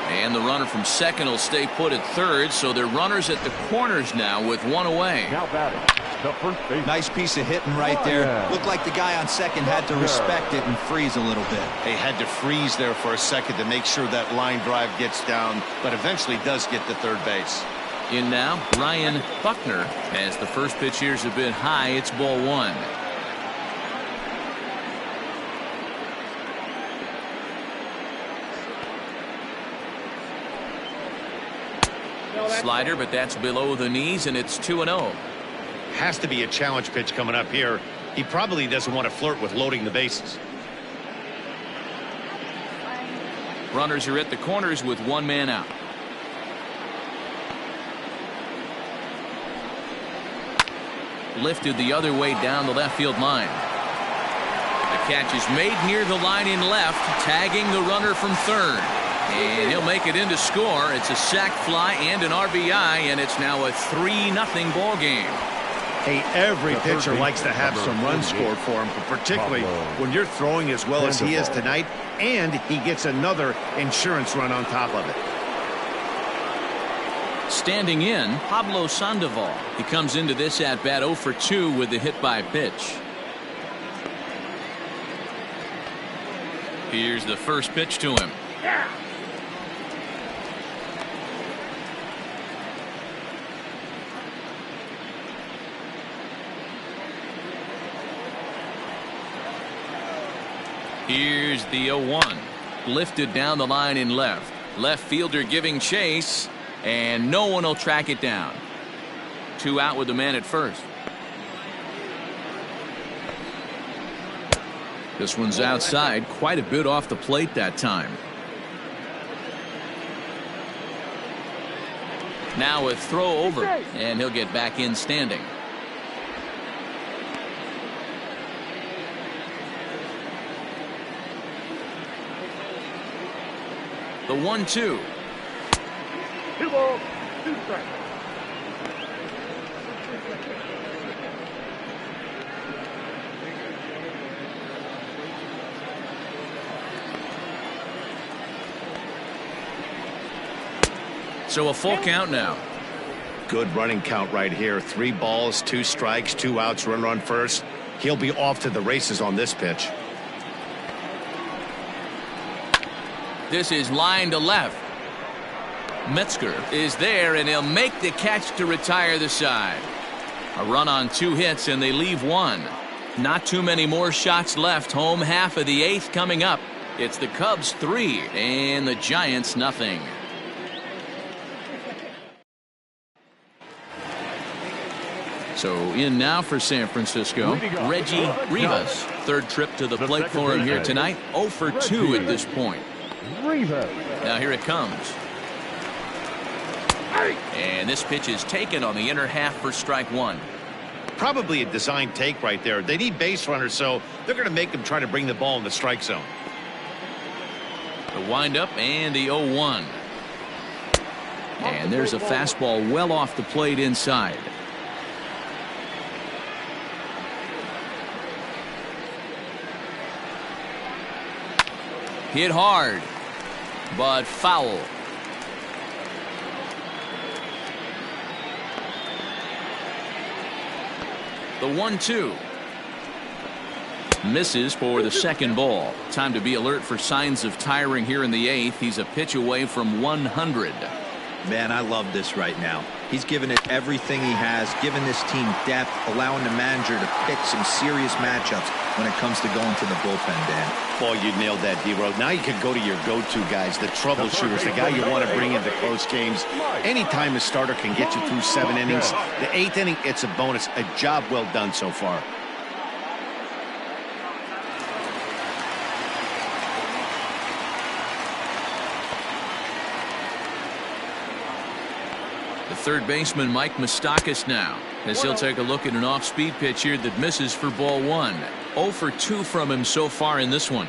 And the runner from second will stay put at third, so they're runners at the corners now with one away. Now batting, the first base. Nice piece of hitting right there. Looked like the guy on second had to respect it and freeze a little bit. He had to freeze there for a second to make sure that line drive gets down, but eventually does get to third base. In now, Ryan Buckner. As the first pitch here's a bit high, it's ball one. Slider, but that's below the knees, and it's 2-0. Has to be a challenge pitch coming up here. He probably doesn't want to flirt with loading the bases. Runners are at the corners with one man out. Lifted the other way down the left field line. The catch is made near the line in left, tagging the runner from third. And he'll make it in to score. It's a sac fly and an RBI, and it's now a 3-0 ball game. Hey, every pitcher likes to have some runs scored for him, but particularly when you're throwing as well as he is tonight, and he gets another insurance run on top of it. Standing in, Pablo Sandoval. He comes into this at bat 0 for 2 with the hit by pitch. Here's the first pitch to him. Here's the 0-1. Lifted down the line in left. Left fielder giving chase, and no one will track it down. 2 out with the man at first. This one's outside, quite a bit off the plate that time. Now a throw over, and he'll get back in standing. The 1-2. 2 balls, 2 strikes. So a full count now. Good running count right here. 3 balls, 2 strikes, 2 outs, runner on first. He'll be off to the races on this pitch. This is line to left. Metzger is there, and he'll make the catch to retire the side. A run on 2 hits, and they leave 1. Not too many more shots left. Home half of the 8th coming up. It's the Cubs 3 and the Giants nothing. So in now for San Francisco, Reggie Rivas. Third trip to the plate for him here tonight. 0 for 2 at this point. Now here it comes. And this pitch is taken on the inner half for strike 1. Probably a design take right there. They need base runners, so they're going to make them try to bring the ball in the strike zone. The windup and the 0-1. And there's a fastball well off the plate inside. Hit hard, but foul. The 1-2. Misses for the second ball. Time to be alert for signs of tiring here in the 8th. He's a pitch away from 100. Man, I love this right now. He's given it everything he has, given this team depth, allowing the manager to pick some serious matchups when it comes to going to the bullpen, Dan. Boy, you nailed that, D-Road. Now you can go to your go-to guys, the troubleshooters, the guy you want to bring into close games. Anytime a starter can get you through 7 innings, the 8th inning, it's a bonus. A job well done so far. The third baseman, Mike Moustakas, now, as he'll take a look at an off-speed pitch here that misses for ball 1. 0 for 2 from him so far in this one.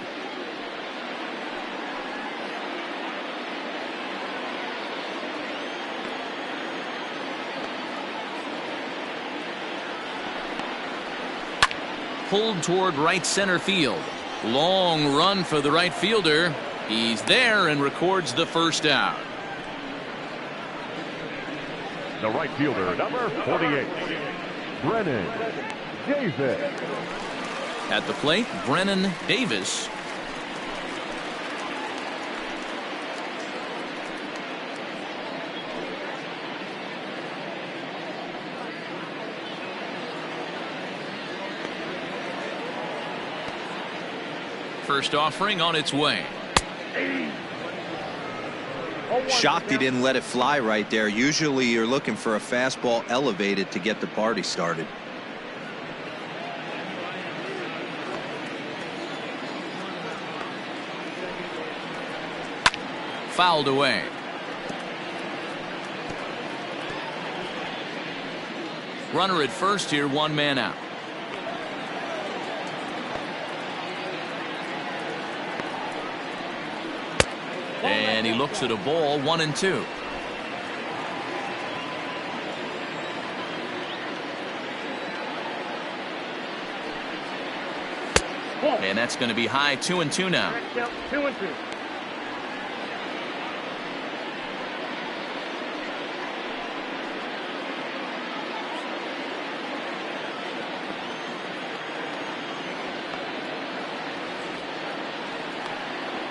Pulled toward right center field. Long run for the right fielder. He's there and records the first out. The right fielder, number 48, Brennan Davis. At the plate, Brennan Davis. First offering on its way. Shocked he didn't let it fly right there. Usually you're looking for a fastball elevated to get the party started. Fouled away. Runner at first here, 1 man out. And he looks at a ball, 1-2. And that's going to be high, 2-2 now. 2-2.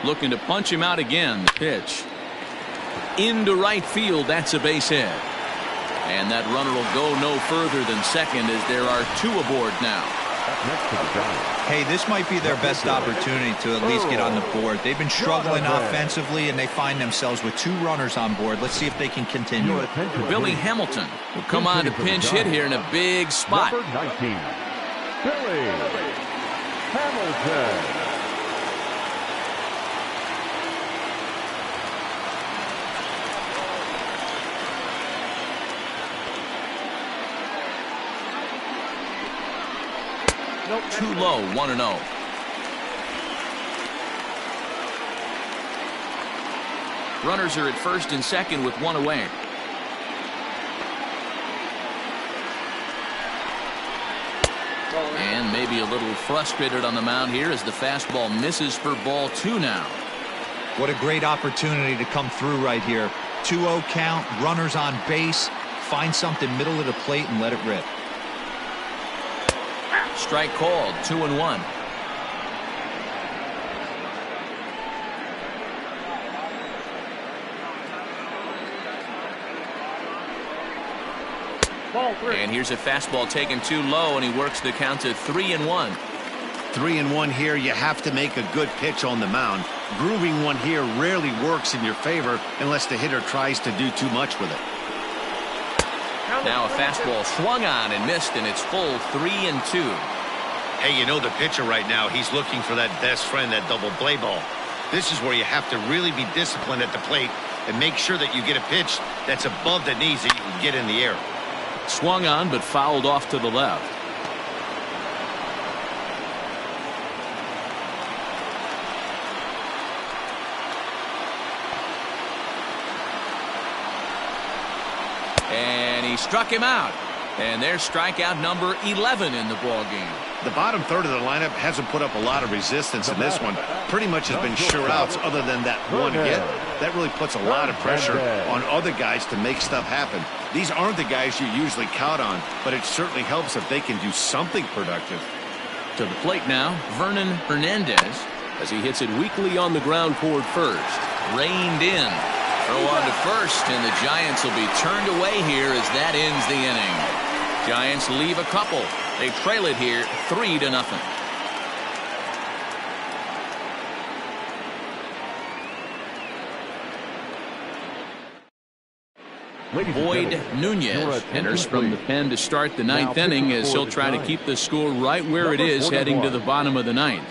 Looking to punch him out again. The pitch into right field. That's a base hit. And that runner will go no further than second as there are 2 aboard now. Hey, this might be their best opportunity to at least get on the board. They've been struggling offensively, and they find themselves with 2 runners on board. Let's see if they can continue it. Billy Hamilton will come on to pinch hit here in a big spot. Number 19, Billy Hamilton. Too low, 1-0. Runners are at first and second with one away. And maybe a little frustrated on the mound here as the fastball misses for ball 2 now. What a great opportunity to come through right here. 2-0 count, runners on base. Find something middle of the plate and let it rip. Strike called, 2-1. And here's a fastball taken too low, and he works the count to 3-1. 3-1 here. You have to make a good pitch on the mound. Grooving one here rarely works in your favor unless the hitter tries to do too much with it. Now a fastball swung on and missed, and it's full 3-2. Hey, you know the pitcher right now, he's looking for that best friend, that double play ball. This is where you have to really be disciplined at the plate and make sure that you get a pitch that's above the knees that you can get in the air. Swung on but fouled off to the left. And he struck him out. And there's strikeout number 11 in the ball game. The bottom third of the lineup hasn't put up a lot of resistance in this one. Pretty much has been sure outs other than that one hit. That really puts a lot of pressure on other guys to make stuff happen. These aren't the guys you usually count on, but it certainly helps if they can do something productive. To the plate now, Vernon Hernandez, as he hits it weakly on the ground toward first. Reined in. Throw on to first, and the Giants will be turned away here as that ends the inning. Giants leave a couple. They trail it here 3-0. Boyd Nunez enters from the pen to start the ninth inning as he'll try to keep the score right where it is heading to the bottom of the ninth.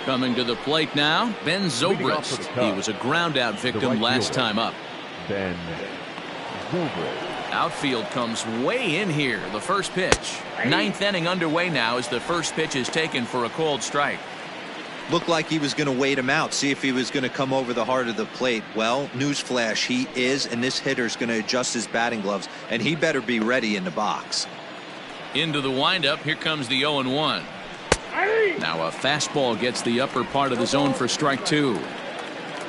Coming to the plate now, Ben Zobrist. He was a ground-out victim last time up. Ben Zobrist. Outfield comes way in here. The first pitch. Ninth inning underway now as the first pitch is taken for a called strike. Looked like he was going to wait him out, see if he was going to come over the heart of the plate. Well, newsflash, he is, and this hitter's going to adjust his batting gloves, and he better be ready in the box. Into the windup. Here comes the 0-1. Now a fastball gets the upper part of the zone for strike 2.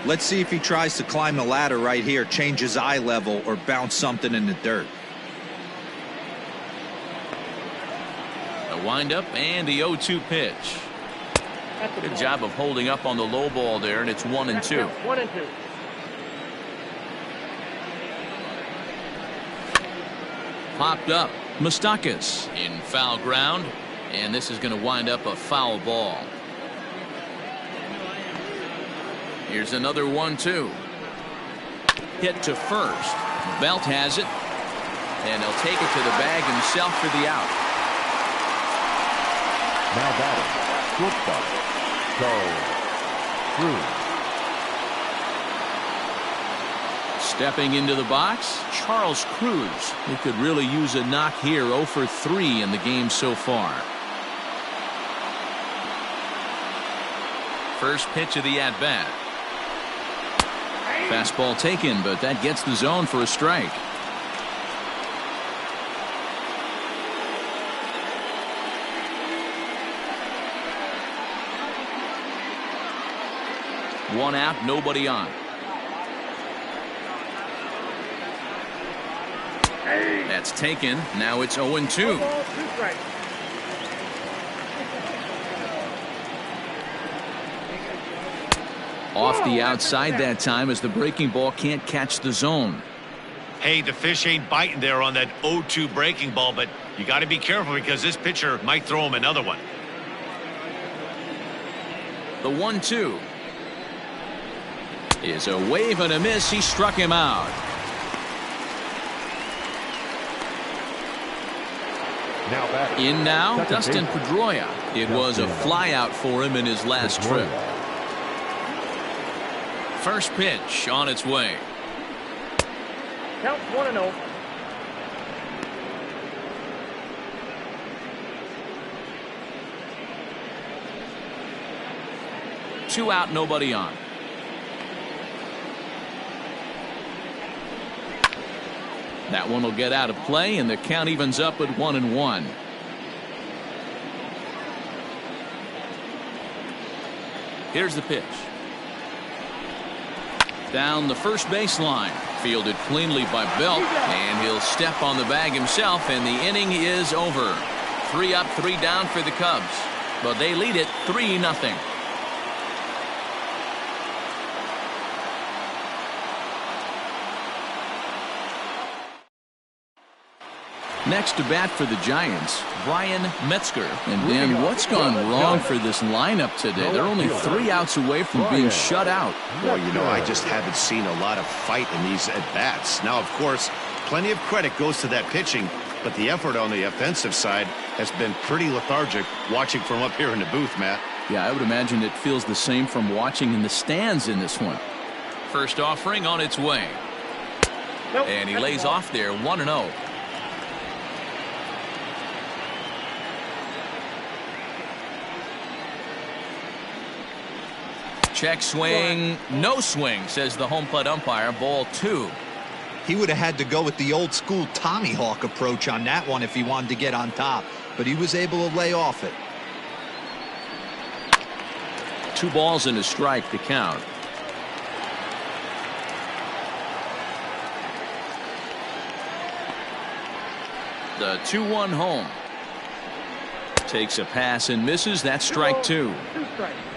Let's see if he tries to climb the ladder right here, change his eye level, or bounce something in the dirt. A windup and the 0-2 pitch. Good job of holding up on the low ball there, and it's 1-2. 1-2. Popped up. Moustakas in foul ground, and this is going to wind up a foul ball. Here's another 1-2. Hit to first. Belt has it, and he'll take it to the bag himself for the out. Now batting, shortstop, Charles Cruz. Stepping into the box, Charles Cruz. He could really use a knock here. 0 for 3 in the game so far. First pitch of the at-bat. Fastball taken, but that gets the zone for a strike. One out, nobody on. That's taken. Now it's 0-2. Off the outside that time as the breaking ball can't catch the zone. Hey, the fish ain't biting there on that 0-2 breaking ball, but you got to be careful because this pitcher might throw him another one. The 1-2 is a wave and a miss. He struck him out. In now, Dustin Pedroia. It was a flyout for him in his last trip. First pitch on its way. Count 1-0. 2 out, nobody on. That one will get out of play, and the count evens up at 1-1. Here's the pitch. Down the first baseline. Fielded cleanly by Belt, and he'll step on the bag himself, and the inning is over. 3 up, 3 down for the Cubs, but they lead it 3-0. Next to bat for the Giants, Brian Metzger. And Dan, what's gone wrong for this lineup today? They're only 3 outs away from being shut out. Well, you know, I just haven't seen a lot of fight in these at-bats. Now, of course, plenty of credit goes to that pitching, but the effort on the offensive side has been pretty lethargic watching from up here in the booth, Matt. Yeah, I would imagine it feels the same from watching in the stands in this one. First offering on its way. And he lays off there, 1-0. Check swing, no swing, says the home plate umpire. Ball 2. He would have had to go with the old school Tommy Hawk approach on that one if he wanted to get on top, but he was able to lay off it. 2 balls and a strike to count. The 2-1 home. Takes a pass and misses. That's strike 2.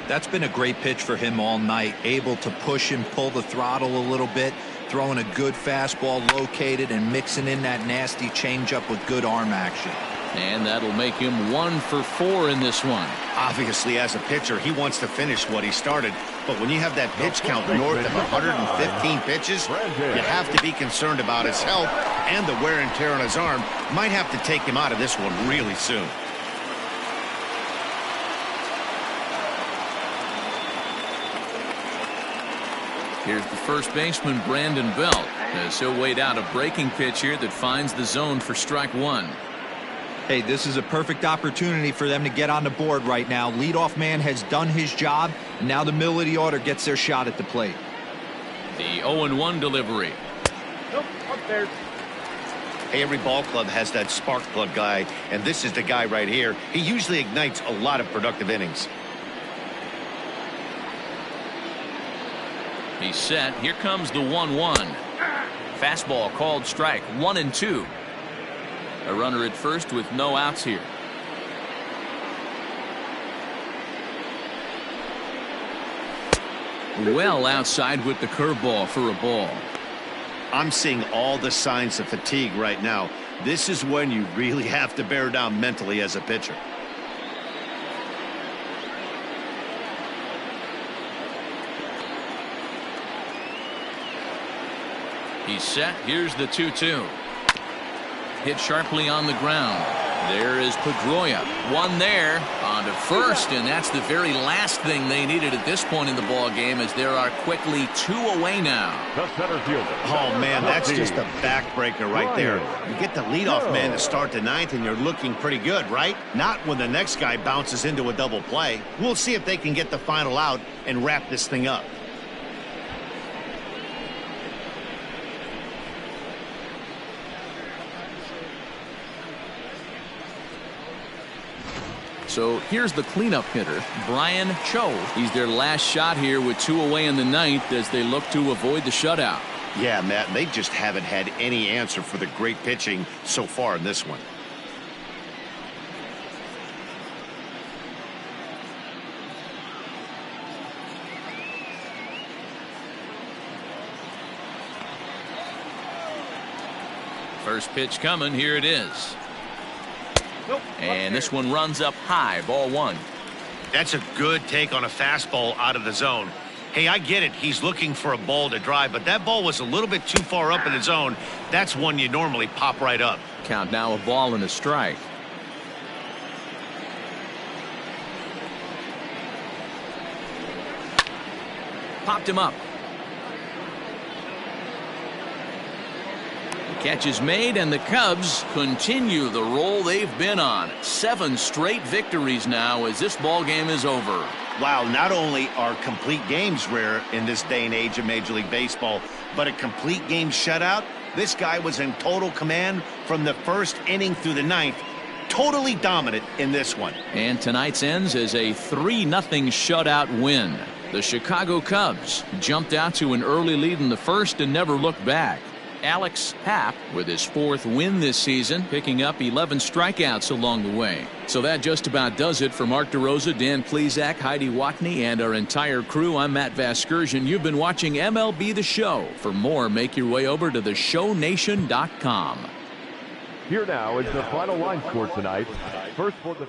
That's been a great pitch for him all night. Able to push and pull the throttle a little bit, throwing a good fastball located and mixing in that nasty changeup with good arm action. And that'll make him 1 for 4 in this one. Obviously, as a pitcher, he wants to finish what he started. But when you have that pitch count north of 115 pitches, you have to be concerned about his health and the wear and tear on his arm. Might have to take him out of this one really soon. Here's the first baseman, Brandon Belt, as he'll wait out a breaking pitch here that finds the zone for strike 1. Hey, this is a perfect opportunity for them to get on the board right now. Leadoff man has done his job. Now the middle of the order gets their shot at the plate. The 0-1 delivery. Nope, up there. Hey, every ball club has that spark plug guy, and this is the guy right here. He usually ignites a lot of productive innings. He's set. Here comes the 1-1. Fastball called strike. 1-2. A runner at first with no outs here. Well outside with the curveball for a ball. I'm seeing all the signs of fatigue right now. This is when you really have to bear down mentally as a pitcher. He's set. Here's the 2-2. Hit sharply on the ground. There is Pedroia. One there on to first, and that's the very last thing they needed at this point in the ball game, as there are quickly 2 away now. The center fielder. Oh, man, that's just a backbreaker right there. You get the leadoff man to start the 9th, and you're looking pretty good, right? Not when the next guy bounces into a double play. We'll see if they can get the final out and wrap this thing up. So here's the cleanup hitter, Brian Cho. He's their last shot here with 2 away in the 9th as they look to avoid the shutout. Yeah, Matt, they just haven't had any answer for the great pitching so far in this one. First pitch coming. Here it is. And this one runs up high. Ball 1. That's a good take on a fastball out of the zone. Hey, I get it. He's looking for a ball to drive, but that ball was a little bit too far up in the zone. That's one you normally pop right up. Count now a ball and a strike. Popped him up. The Catch is made, and the Cubs continue the roll they've been on. 7 straight victories now as this ball game is over. Wow, not only are complete games rare in this day and age of Major League Baseball, but a complete game shutout. This guy was in total command from the first inning through the 9th. Totally dominant in this one. And tonight's ends as a 3-0 shutout win. The Chicago Cubs jumped out to an early lead in the first and never looked back. Alex Happ with his 4th win this season, picking up 11 strikeouts along the way. So that just about does it for Mark DeRosa, Dan Plesac, Heidi Watney, and our entire crew. I'm Matt Vasgersian. You've been watching MLB The Show. For more, make your way over to theshownation.com. Here now is the final line score tonight. First for the